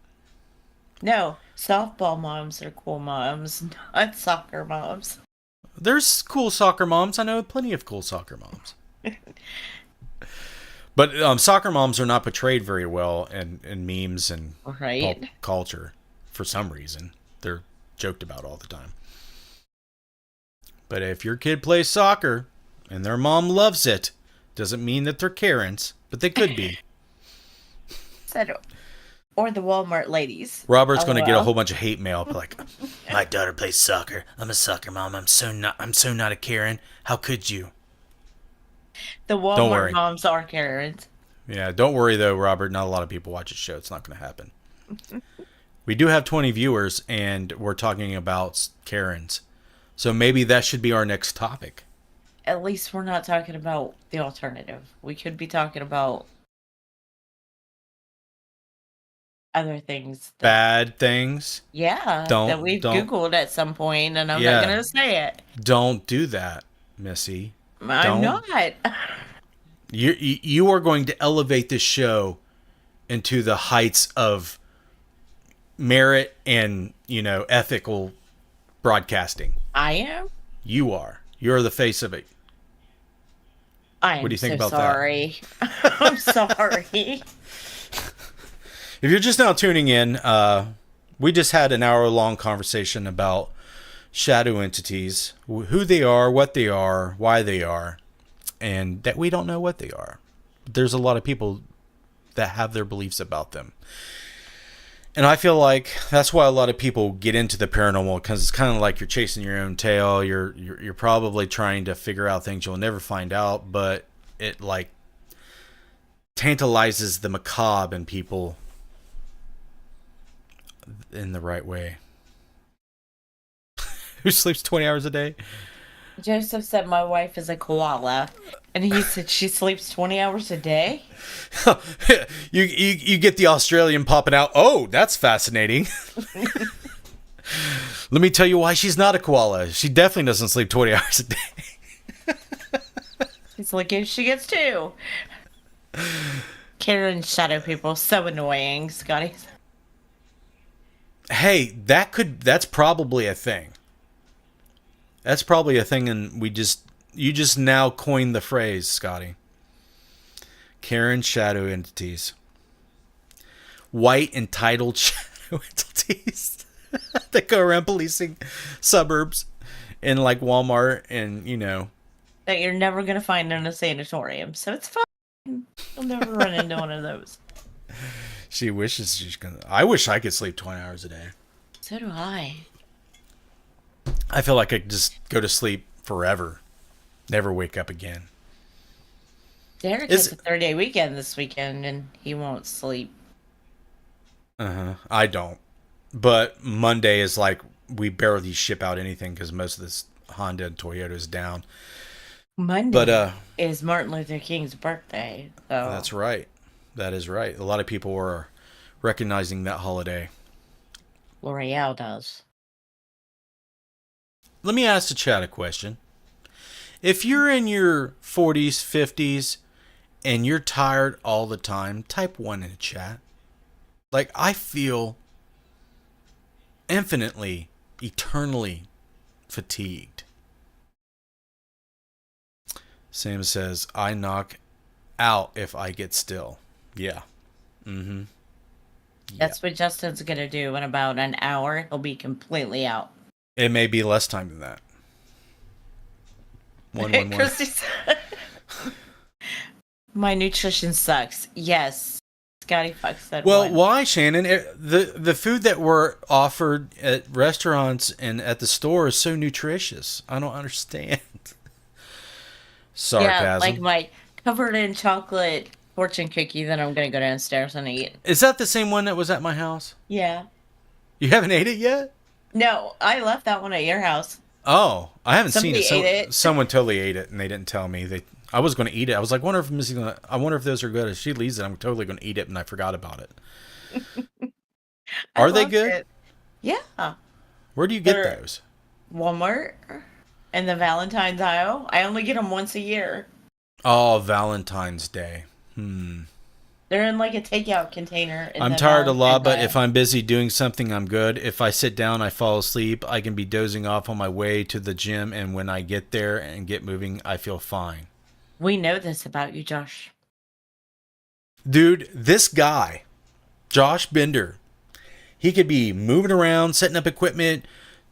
No, softball moms are cool moms, not soccer moms. There's cool soccer moms. I know plenty of cool soccer moms. But soccer moms are not portrayed very well in memes and right. pop culture for some reason. They're joked about all the time. But if your kid plays soccer and their mom loves it, doesn't mean that they're Karens, but they could be. Or the Walmart ladies. Robert's going to get a whole bunch of hate mail. Like, "My daughter plays soccer. I'm a soccer mom. I'm so not a Karen. How could you?" The Walmart moms are Karens. Yeah, don't worry though, Robert. Not a lot of people watch this show. It's not going to happen. We do have 20 viewers, and we're talking about Karens. So maybe that should be our next topic. At least we're not talking about the alternative. We could be talking about other things. Bad things? Yeah, that we've Googled at some point, and I'm not going to say it. Don't do that, Missy. I'm not. You are going to elevate this show into the heights of merit and, ethical broadcasting. I am? You are. You're the face of it. I What am do you think so about sorry. I'm sorry. If you're just now tuning in, we just had an hour-long conversation about shadow entities, who they are, what they are, why they are, and that we don't know what they are. There's a lot of people that have their beliefs about them. And I feel like that's why a lot of people get into the paranormal, because it's kind of like you're chasing your own tail. You're probably trying to figure out things you'll never find out, but it like tantalizes the macabre in people in the right way. Who sleeps 20 hours a day? Joseph said my wife is a koala, and he said she sleeps 20 hours a day. you get the Australian popping out. Oh, that's fascinating. Let me tell you why she's not a koala. She definitely doesn't sleep 20 hours a day. He's like, she gets two. Karen shadow people, so annoying, Scotty. Hey, that's probably a thing. That's probably a thing, and you just now coined the phrase, Scotty. Karen shadow entities. White entitled shadow entities that go around policing suburbs in like Walmart and, That you're never going to find in a sanatorium, so it's fine. You'll never run into one of those. She wishes she's gonna. I wish I could sleep 20 hours a day. So do I. I feel like I could just go to sleep forever, never wake up again. Derek has a 3-day weekend this weekend, and he won't sleep. I don't. But Monday is like we barely ship out anything because most of this Honda and Toyota is down. Monday is Martin Luther King's birthday. So. That's right. That is right. A lot of people are recognizing that holiday. L'Oreal does. Let me ask the chat a question. If you're in your 40s, 50s, and you're tired all the time, type 1 in the chat. Like, I feel infinitely, eternally fatigued. Sam says, I knock out if I get still. Yeah. Mm-hmm. That's what Justin's going to do. In about an hour, he'll be completely out. It may be less time than that. 1 Christy said, my nutrition sucks. Yes. Scotty fucks that. Well, why, Shannon? The food that we're offered at restaurants and at the store is so nutritious. I don't understand. Sarcasm. Yeah, like my covered in chocolate fortune cookie that I'm going to go downstairs and eat. Is that the same one that was at my house? Yeah. You haven't ate it yet? No, I left that one at your house. Oh, I haven't seen it. Somebody ate it. Someone totally ate it, and they didn't tell me. I was going to eat it. I was like, I wonder if those are good. If she leaves it, I'm totally going to eat it, and I forgot about it. Are they good? It. Yeah. Where do you get those? Walmart and the Valentine's aisle. I only get them once a year. Oh, Valentine's Day. They're in like a takeout container. I'm tired a lot, but if I'm busy doing something, I'm good. If I sit down, I fall asleep. I can be dozing off on my way to the gym, and when I get there and get moving, I feel fine. We know this about you, Josh. Dude, this guy, Josh Bender, he could be moving around, setting up equipment,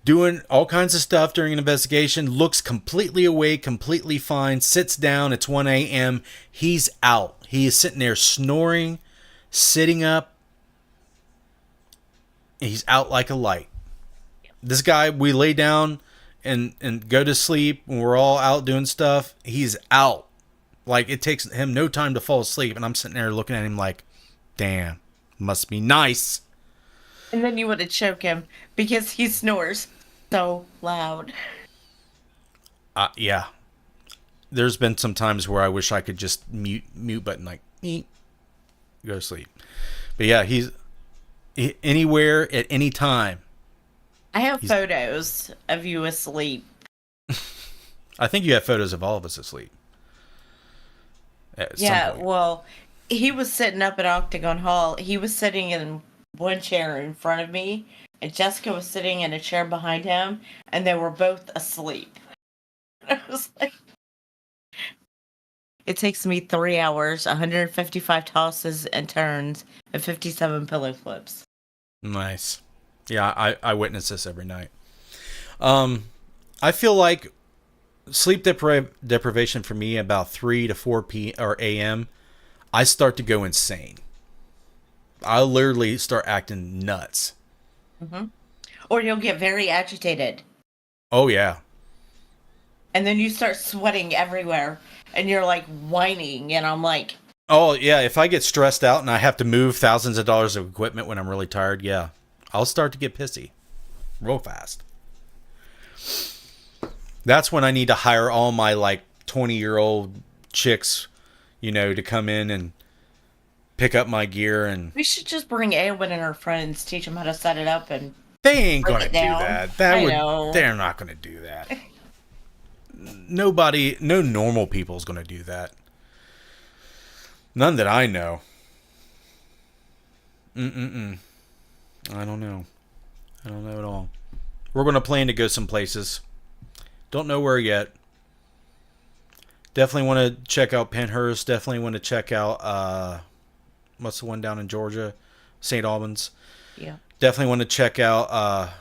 doing all kinds of stuff during an investigation, looks completely awake, completely fine, sits down, it's 1 a.m., he's out. He is sitting there snoring, sitting up. He's out like a light. This guy, we lay down and go to sleep when we're all out doing stuff. He's out. Like, it takes him no time to fall asleep. And I'm sitting there looking at him like, damn, must be nice. And then you want to choke him because he snores so loud. Yeah. There's been some times where I wish I could just mute button, like, go to sleep. But yeah, he's anywhere at any time. I have photos of you asleep. I think you have photos of all of us asleep. Yeah, well, he was sitting up at Octagon Hall. He was sitting in one chair in front of me, and Jessica was sitting in a chair behind him, and they were both asleep. I was like, It takes me 3 hours, 155 tosses and turns, and 57 pillow flips. Nice. Yeah, I witness this every night. I feel like sleep deprivation for me about 3 to 4 a.m. I start to go insane. I literally start acting nuts. Mm-hmm. Or you'll get very agitated. Oh yeah. And then you start sweating everywhere, and you're like whining, and I'm like, oh yeah, if I get stressed out and I have to move thousands of dollars of equipment when I'm really tired, yeah, I'll start to get pissy real fast. That's when I need to hire all my like 20-year-old chicks, to come in and pick up my gear. And we should just bring Awen and her friends, teach them how to set it up, and they ain't break gonna it do down. that. Know. They're not gonna do that. Nobody, no normal people's gonna do that. None that I know. I don't know. I don't know at all. We're gonna plan to go some places. Don't know where yet. Definitely want to check out Penhurst. Definitely want to check out what's the one down in Georgia, St. Albans. Yeah. Definitely want to check out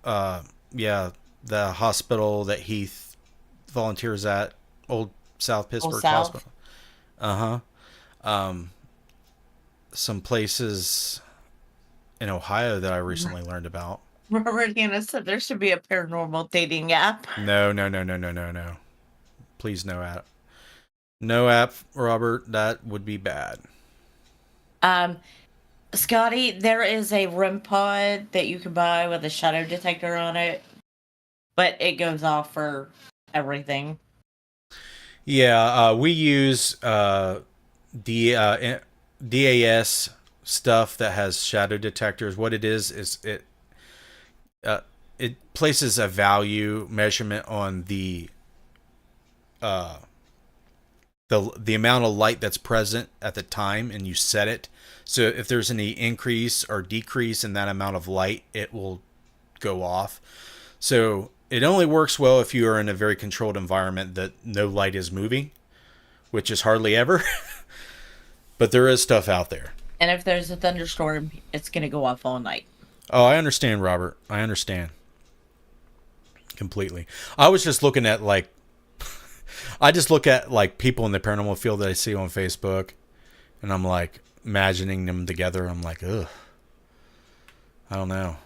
the hospital that Heath volunteers at, Old South Pittsburgh Hospital. Some places in Ohio that I recently learned about. Robert Hanna said there should be a paranormal dating app. No. Please, no app. No app, Robert. That would be bad. Scotty, there is a REM pod that you can buy with a shadow detector on it, but it goes off for everything. Yeah, we use DAS stuff that has shadow detectors. What it is it places a value measurement on the amount of light that's present at the time, and you set it. So if there's any increase or decrease in that amount of light, it will go off. So it only works well if you are in a very controlled environment that no light is moving, which is hardly ever. But there is stuff out there. And if there's a thunderstorm, it's going to go off all night. Oh, I understand, Robert. I understand. Completely. I was just looking at I just look at people in the paranormal field that I see on Facebook, and I'm like imagining them together. I'm like, ugh. I don't know.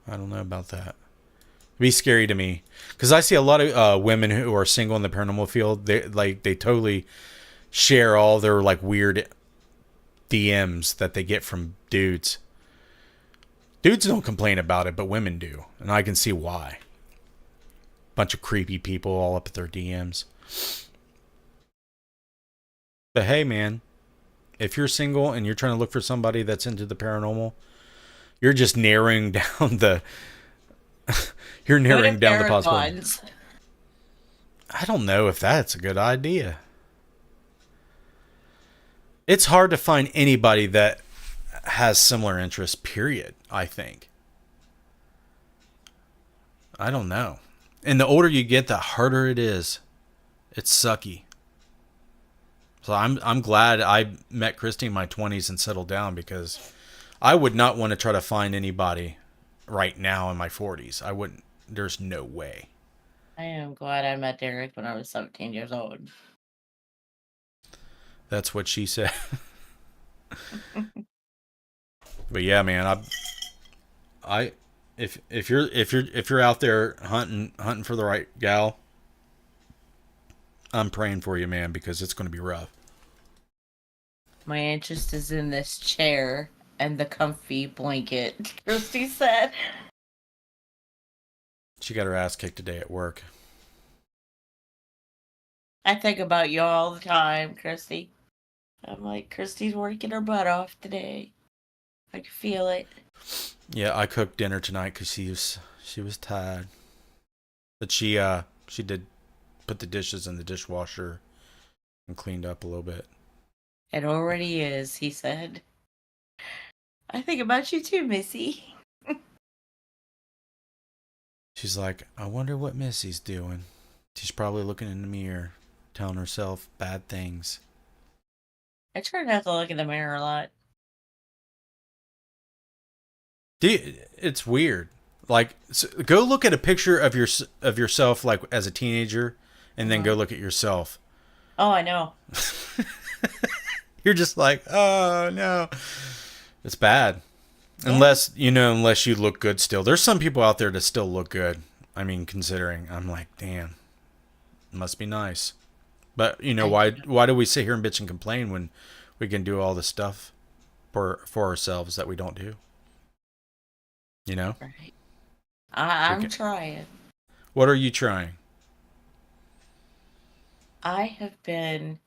I don't know about that. It'd be scary to me because I see a lot of women who are single in the paranormal field. They totally share all their weird DMs that they get from dudes. Dudes don't complain about it, but women do, and I can see why. Bunch of creepy people all up at their DMs. But hey, man, if you're single and you're trying to look for somebody that's into the paranormal, you're just narrowing down the possibilities. I don't know if that's a good idea. It's hard to find anybody that has similar interests, period, I think. I don't know. And the older you get, the harder it is. It's sucky. So I'm glad I met Christy in my 20s and settled down, because I would not want to try to find anybody right now in my 40s. I wouldn't. There's no way. I am glad I met Derek when I was 17 years old. That's what she said. But yeah, man, if you're out there hunting for the right gal, I'm praying for you, man, because it's going to be rough. My interest is in this chair and the comfy blanket, Christy said. She got her ass kicked today at work. I think about you all the time, Christy. I'm like, Christy's working her butt off today. I can feel it. Yeah, I cooked dinner tonight because she was tired, but she did put the dishes in the dishwasher and cleaned up a little bit. It already is, he said. I think about you too, Missy. She's like, I wonder what Missy's doing. She's probably looking in the mirror, telling herself bad things. I try not to look in the mirror a lot. It's weird. Like, go look at a picture of yourself, like as a teenager, and then go look at yourself. Oh, I know. You're just like, oh no, it's bad. Unless you look good still. There's some people out there that still look good. I mean, considering, I'm like, damn, must be nice. But why do we sit here and bitch and complain when we can do all this stuff for ourselves that we don't do? Right. I'm trying. What are you trying? I have been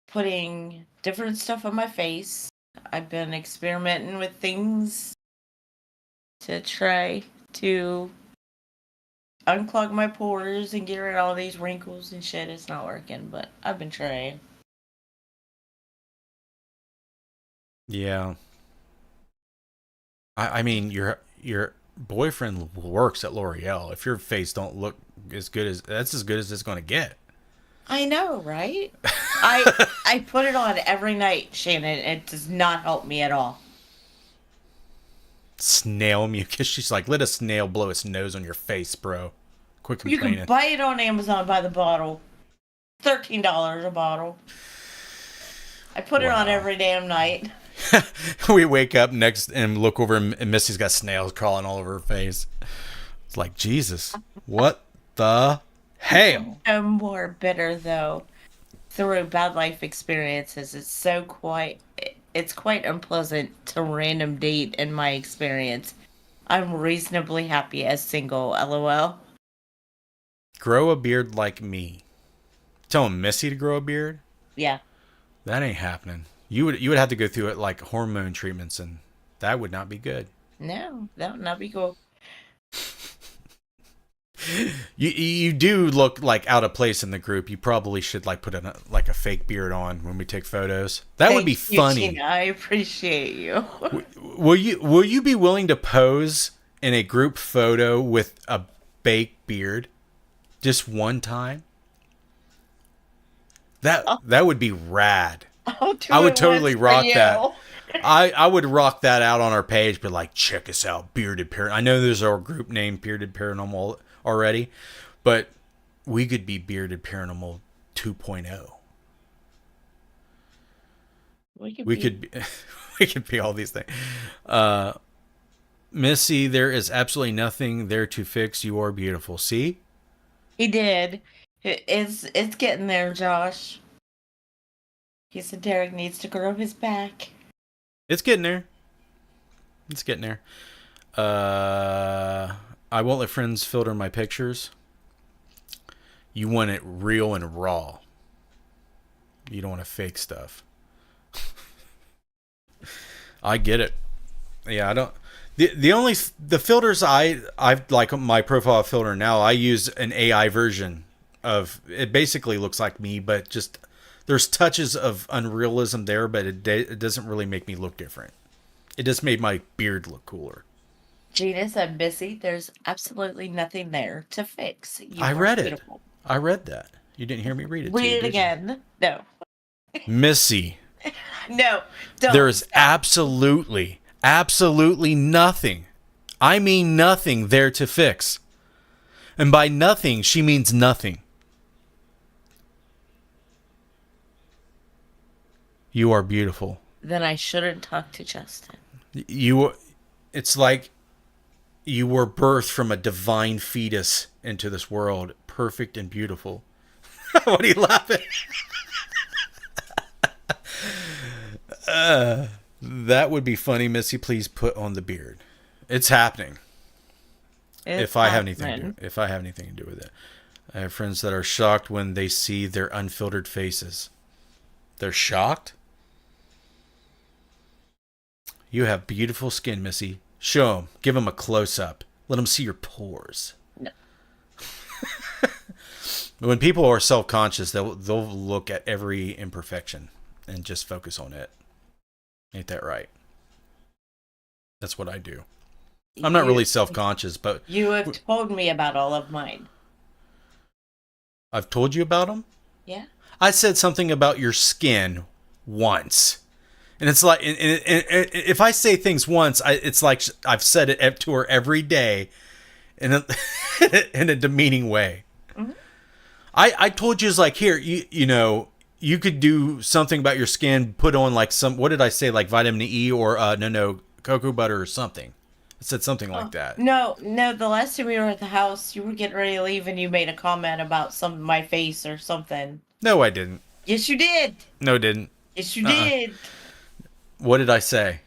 putting different stuff on my face. I've been experimenting with things to try to unclog my pores and get rid of all these wrinkles and shit. It's not working, but I've been trying. Yeah. I mean, your boyfriend works at L'Oreal. If your face don't look that's as good as it's going to get. I know, right? I put it on every night, Shannon. It does not help me at all. Snail mucus. She's like, let a snail blow its nose on your face, bro. Quit complaining. You can buy it on Amazon by the bottle. $13 a bottle. I put it on every damn night. We wake up next and look over, and Missy's got snails crawling all over her face. It's like, Jesus, what the hell? I'm more bitter though. Through bad life experiences, it's quite unpleasant to random date in my experience. I'm reasonably happy as single, lol. Grow a beard like me. Telling Missy to grow a beard? Yeah. That ain't happening. You would have to go through it like hormone treatments, and that would not be good. No, that would not be cool. You do look like out of place in the group. You probably should like put a fake beard on when we take photos. That would be funny. Tina, I appreciate you. Will you be willing to pose in a group photo with a fake beard just one time? That would be rad. I would totally rock that. I would rock that out on our page, but like, check us out, Bearded Paranormal. I know there's our group name, Bearded Paranormal, already, but we could be Bearded Paranormal 2.0. We could be all these things. Missy, there is absolutely nothing there to fix. You are beautiful. See? He did. It's getting there, Josh. He said Derek needs to grow his back. It's getting there. It's getting there. I won't let friends filter my pictures. You want it real and raw. You don't want to fake stuff. I get it. Yeah, I don't. The filters I've like my profile filter now. I use an AI version of it. Basically looks like me, but just there's touches of unrealism there, but it doesn't really make me look different. It just made my beard look cooler. Gina said, Missy, there's absolutely nothing there to fix. I read it. I read that. You didn't hear me read it. Read it again. No. Missy. No. Don't. There is absolutely nothing. I mean nothing there to fix. And by nothing, she means nothing. You are beautiful. Then I shouldn't talk to Justin. It's like you were birthed from a divine fetus into this world, perfect and beautiful. What are you laughing? That would be funny, Missy. Please put on the beard. It's happening. If I have anything to do with it. I have friends that are shocked when they see their unfiltered faces. They're shocked? You have beautiful skin, Missy. Show them. Give them a close-up. Let them see your pores. No. When people are self-conscious, they'll look at every imperfection and just focus on it. Ain't that right? That's what I do. I'm not really self-conscious, but... You have told me about all of mine. I've told you about them? Yeah. I said something about your skin once. And it's like, and if I say things once, it's like I've said it to her every day in a, in a demeaning way. Mm-hmm. I told you, it's like, here, you know, you could do something about your skin, put on like what did I say? Like vitamin E or, cocoa butter or something. I said something like that. No, the last time we were at the house, you were getting ready to leave and you made a comment about my face or something. No, I didn't. Yes, you did. No, I didn't. Yes, you did. What did I say?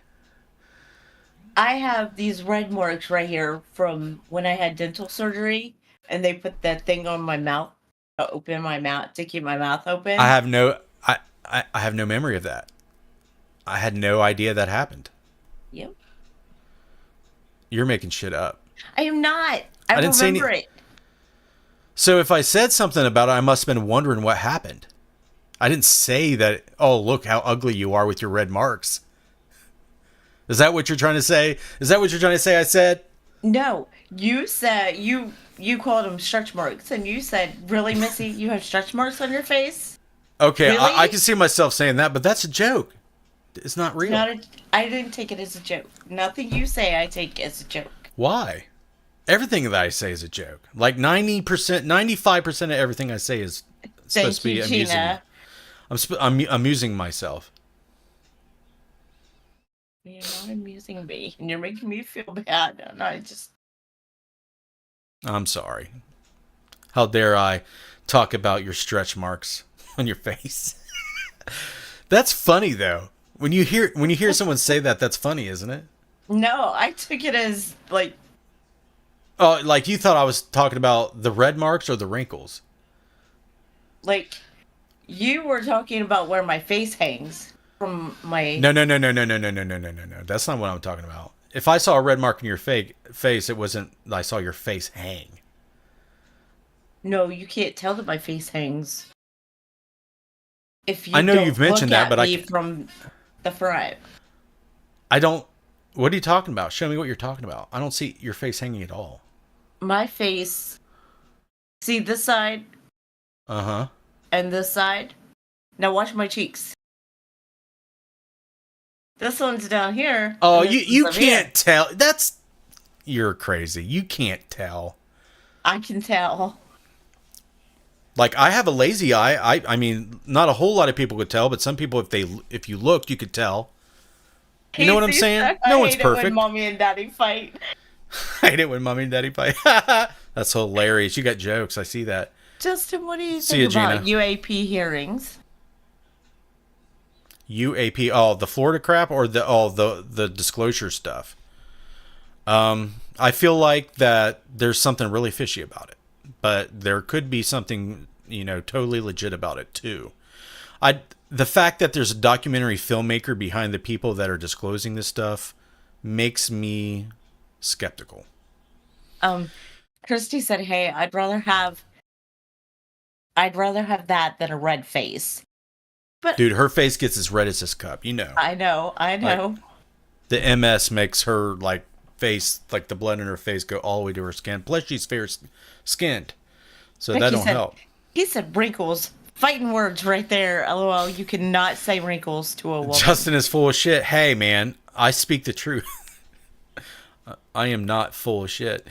I have these red marks right here from when I had dental surgery, and they put that thing on my mouth to open my mouth, to keep my mouth open. I have no memory of that. I had no idea that happened. Yep. You're making shit up. I am not. I didn't remember it. So if I said something about it, I must have been wondering what happened. I didn't say that, oh, look how ugly you are with your red marks. Is that what you're trying to say? Is that what you're trying to say I said? No. You said, you called them stretch marks, and you said, really, Missy, you have stretch marks on your face? Okay, really? I can see myself saying that, but that's a joke. It's not real. I didn't take it as a joke. Nothing you say I take as a joke. Why? Everything that I say is a joke. Like 90%, 95% of everything I say is supposed to be amusing. Gina. I'm amusing myself. You're not amusing me, and you're making me feel bad. And I'm sorry. How dare I talk about your stretch marks on your face? That's funny though. When you hear someone say that, that's funny, isn't it? No, I took it as like. Oh, like you thought I was talking about the red marks or the wrinkles? Like, you were talking about where my face hangs from my. No. That's not what I'm talking about. If I saw a red mark in your face, it wasn't. I saw your face hang. No, you can't tell that my face hangs. If you I know you've mentioned that, but from the front. I don't. What are you talking about? Show me what you're talking about. I don't see your face hanging at all. My face. See this side? Uh-huh. And this side? Now watch my cheeks. This one's down here. Oh, you can't tell. You're crazy. You can't tell. I can tell. Like, I have a lazy eye. I mean, not a whole lot of people could tell, but some people, if you looked, you could tell. You know what I'm saying? No one's perfect. I hate it when mommy and daddy fight. I hate it when mommy and daddy fight. That's hilarious. You got jokes. I see that. Justin, what do you think about UAP hearings? UAP? Oh, the Florida crap or the disclosure stuff? I feel like that there's something really fishy about it. But there could be something, totally legit about it too. The fact that there's a documentary filmmaker behind the people that are disclosing this stuff makes me skeptical. Christy said, "Hey, I'd rather have that than a red face." But dude, her face gets as red as this cup. I know. Like, the MS makes her face, like the blood in her face, go all the way to her skin. Plus, she's fair skinned, so that don't help. He said wrinkles. Fighting words right there. LOL. You cannot say wrinkles to a woman. Justin is full of shit. Hey, man, I speak the truth. I am not full of shit.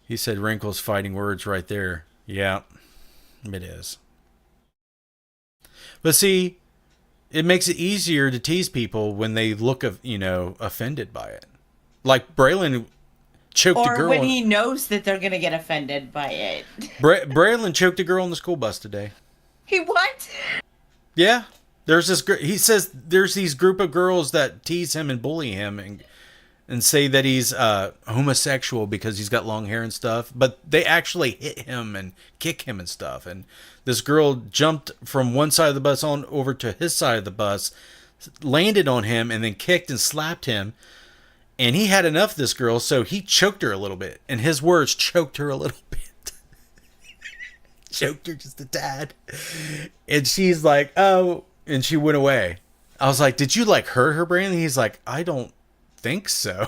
He said wrinkles, fighting words right there. Yeah, it is. But see, it makes it easier to tease people when they look offended by it. Like Braylon choked a girl. Or when he knows that they're going to get offended by it. Braylon choked a girl on the school bus today. He what? Yeah. There's this. He says there's these group of girls that tease him and bully him and say that he's homosexual because he's got long hair and stuff. But they actually hit him and kick him and stuff. And this girl jumped from one side of the bus on over to his side of the bus, landed on him, and then kicked and slapped him. And he had enough of this girl, so he choked her a little bit. In his words, choked her a little bit. Choked her just a tad. And she's like, oh, and she went away. I was like, did you hurt her, Brandon? He's like, I don't think so.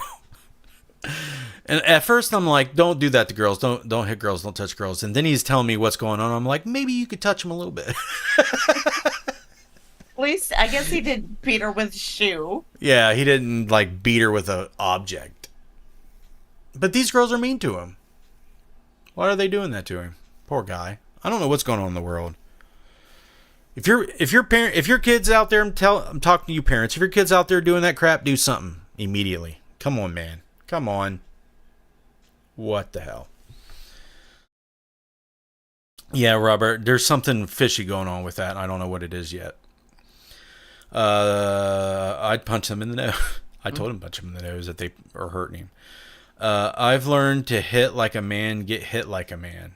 And at first I'm like, don't do that to girls. Don't hit girls. Don't touch girls. And then he's telling me what's going on. I'm like, maybe you could touch him a little bit. At least, I guess he did beat her with a shoe. Yeah, he didn't like beat her with an object. But these girls are mean to him. Why are they doing that to him? Poor guy. I don't know what's going on in the world. If your kids out there, I'm talking to you parents. If your kids out there doing that crap, do something immediately. Come on, man. Come on. What the hell? Yeah, Robert, there's something fishy going on with that. I don't know what it is yet. I'd punch them in the nose. I told him to punch him in the nose that they are hurting him. I've learned to hit like a man, get hit like a man.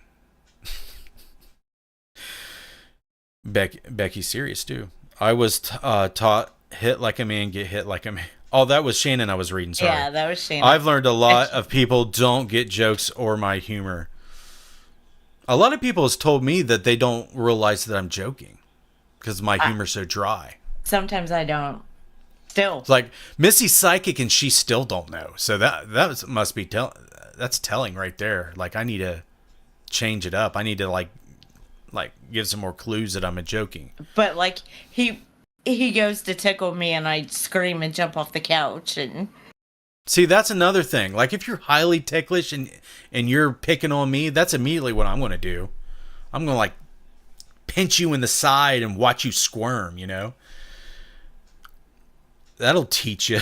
Becky's serious too. I was taught hit like a man, get hit like a man. Oh, that was Shannon I was reading. Sorry. Yeah, that was Shannon. I've learned a lot of people don't get jokes or my humor. A lot of people has told me that they don't realize that I'm joking because my humor's so dry. Sometimes I don't. Still. It's like Missy's psychic and she still don't know. So that must be that's telling right there. Like I need to change it up. I need to like give some more clues that I'm joking. But like he goes to tickle me and I scream and jump off the couch and see, that's another thing. Like if you're highly ticklish and you're picking on me, that's immediately what I'm going to do. I'm going to like pinch you in the side and watch you squirm, you know? That'll teach you.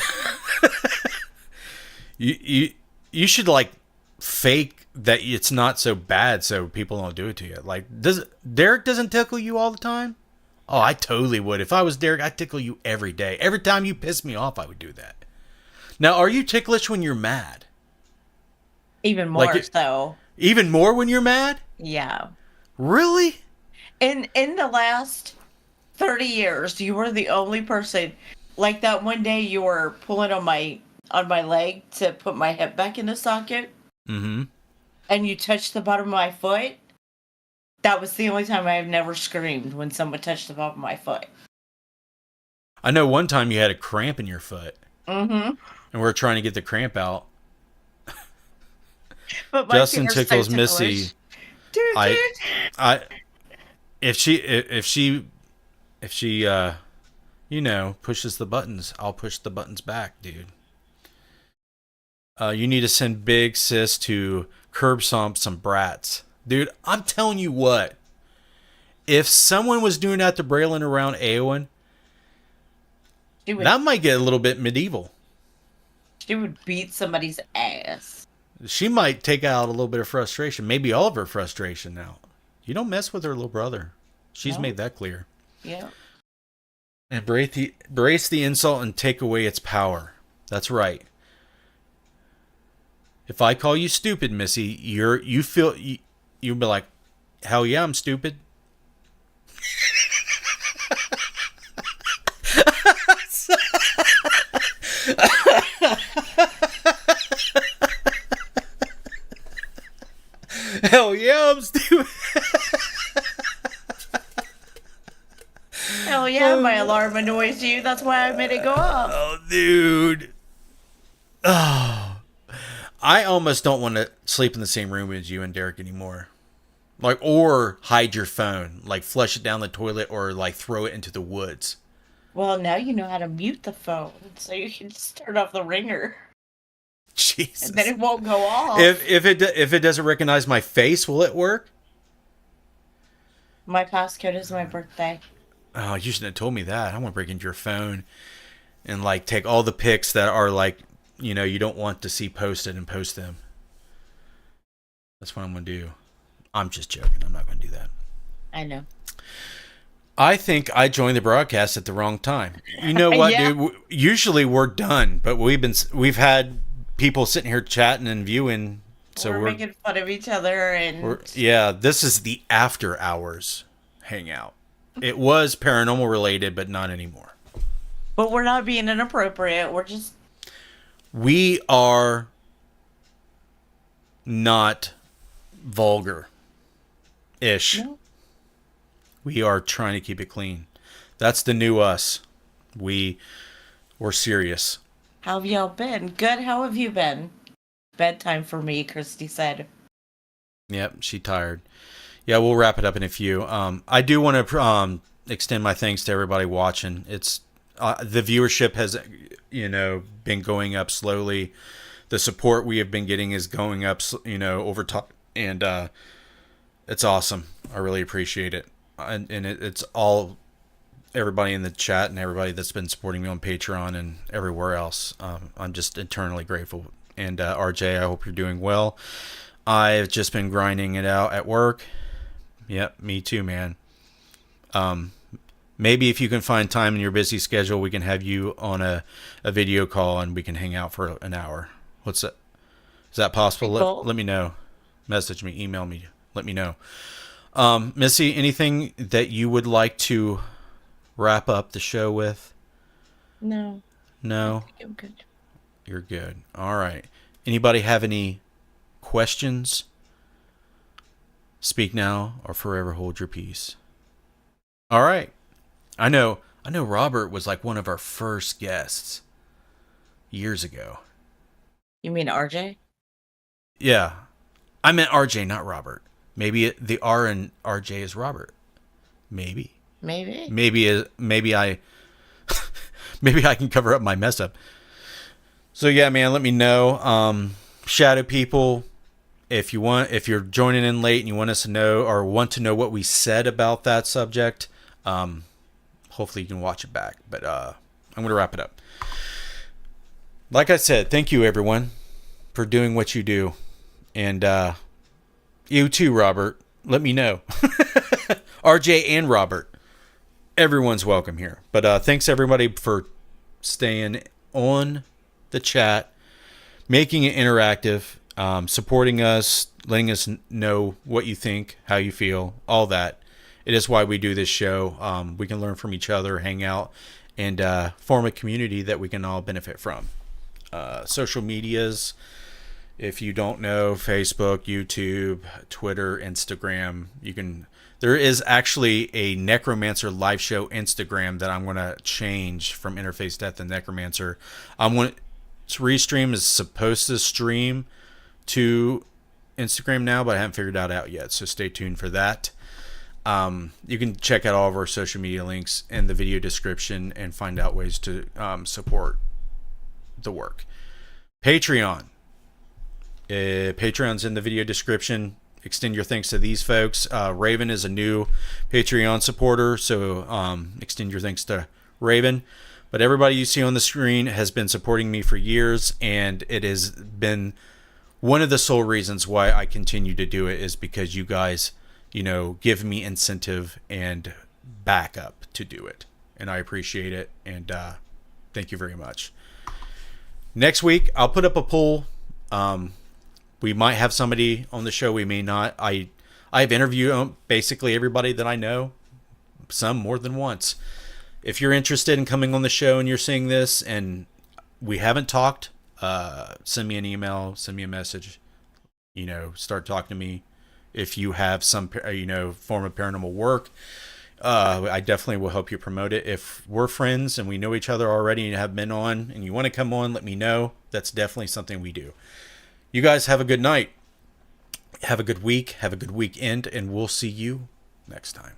You should like fake that it's not so bad so people don't do it to you. Like Derek doesn't tickle you all the time? Oh, I totally would. If I was Derek, I'd tickle you every day. Every time you piss me off, I would do that. Now, are you ticklish when you're mad? even more so. Even more when you're mad? Yeah. Really? In the last 30 years, you were the only person. Like that one day you were pulling on my leg to put my hip back in the socket. Mm-hmm. And you touched the bottom of my foot. That was the only time I've never screamed when someone touched the bottom of my foot. I know one time you had a cramp in your foot. Mm-hmm. And we were trying to get the cramp out. But Justin tickles so Missy. If she pushes the buttons, I'll push the buttons back, dude. You need to send Big Sis to curb stomp some brats. Dude, I'm telling you what. If someone was doing that to Braylon around Eowyn, that might get a little bit medieval. She would beat somebody's ass. She might take out a little bit of frustration. Maybe all of her frustration now. You don't mess with her little brother. She's made that clear. Yeah. And embrace the insult and take away its power. That's right. If I call you stupid, Missy, you'll be like, hell yeah, I'm stupid. Hell yeah, I'm stupid. Hell yeah, my alarm annoys you. That's why I made it go off. Oh, dude. Oh. I almost don't want to sleep in the same room as you and Derek anymore. Like, or hide your phone. Like, flush it down the toilet or, like, throw it into the woods. Well, now you know how to mute the phone. So you can just turn off the ringer. Jesus. And then it won't go off. If it doesn't recognize my face, will it work? My passcode is my birthday. Oh, you shouldn't have told me that. I want to break into your phone and, like, take all the pics that are, like, you don't want to see posted and post them. That's what I'm going to do. I'm just joking. I'm not going to do that. I know. I think I joined the broadcast at the wrong time. You know what, Yeah. dude? Usually we're done, but we've had people sitting here chatting and viewing. So we're making fun of each other and this is the after hours hangout. It was paranormal related, but not anymore. But we're not being inappropriate. We are not vulgar-ish. No. We are trying to keep it clean. That's the new us. We're serious. How have y'all been? Good. How have you been? bedtime for me, Christy said. Yep, she tired. Yeah, we'll wrap it up in a few. I do want to extend my thanks to everybody watching. It's the viewership has, been going up slowly. The support we have been getting is going up, over time, and it's awesome. I really appreciate it, and it's all everybody in the chat and everybody that's been supporting me on Patreon and everywhere else. I'm just eternally grateful. And RJ, I hope you're doing well. I've just been grinding it out at work. Yep, me too, man. Maybe if you can find time in your busy schedule, we can have you on a video call and we can hang out for an hour. What's that? Is that possible? Let me know. Message me, email me, let me know. Missy, anything that you would like to wrap up the show with? No. No? I think I'm good. You're good. All right. Anybody have any questions? Speak now or forever hold your peace. All right. I know Robert was like one of our first guests years ago. You mean RJ? Yeah. I meant RJ, not Robert. Maybe the R in RJ is Robert. Maybe. Maybe I can cover up my mess up. So yeah, man, let me know. Shadow people, if you're joining in late and you want us to know or want to know what we said about that subject, hopefully you can watch it back. But I'm going to wrap it up. Like I said, thank you everyone for doing what you do. And you too, Robert. Let me know. RJ and Robert. Everyone's welcome here. But thanks everybody for staying on the chat, making it interactive, supporting us, letting us know what you think, how you feel, all that. It is why we do this show. We can learn from each other, hang out, and form a community that we can all benefit from. Social medias, if you don't know, Facebook, YouTube, Twitter, Instagram, there is actually a Necromancer live show Instagram that I'm going to change from Interface Death to Necromancer. Restream is supposed to stream to Instagram now, but I haven't figured that out yet, so stay tuned for that. You can check out all of our social media links in the video description and find out ways to support the work. Patreon. Patreon's in the video description. Extend your thanks to these folks. Raven is a new Patreon supporter, so extend your thanks to Raven. But everybody you see on the screen has been supporting me for years, and it has been one of the sole reasons why I continue to do it is because you guys, give me incentive and backup to do it. And I appreciate it, and thank you very much. Next week, I'll put up a poll. We might have somebody on the show. We may not. I've interviewed basically everybody that I know, some more than once. If you're interested in coming on the show and you're seeing this and we haven't talked, send me an email, send me a message, start talking to me. If you have some, form of paranormal work, I definitely will help you promote it. If we're friends and we know each other already and have been on and you want to come on, let me know. That's definitely something we do. You guys have a good night. Have a good week. Have a good weekend. And we'll see you next time.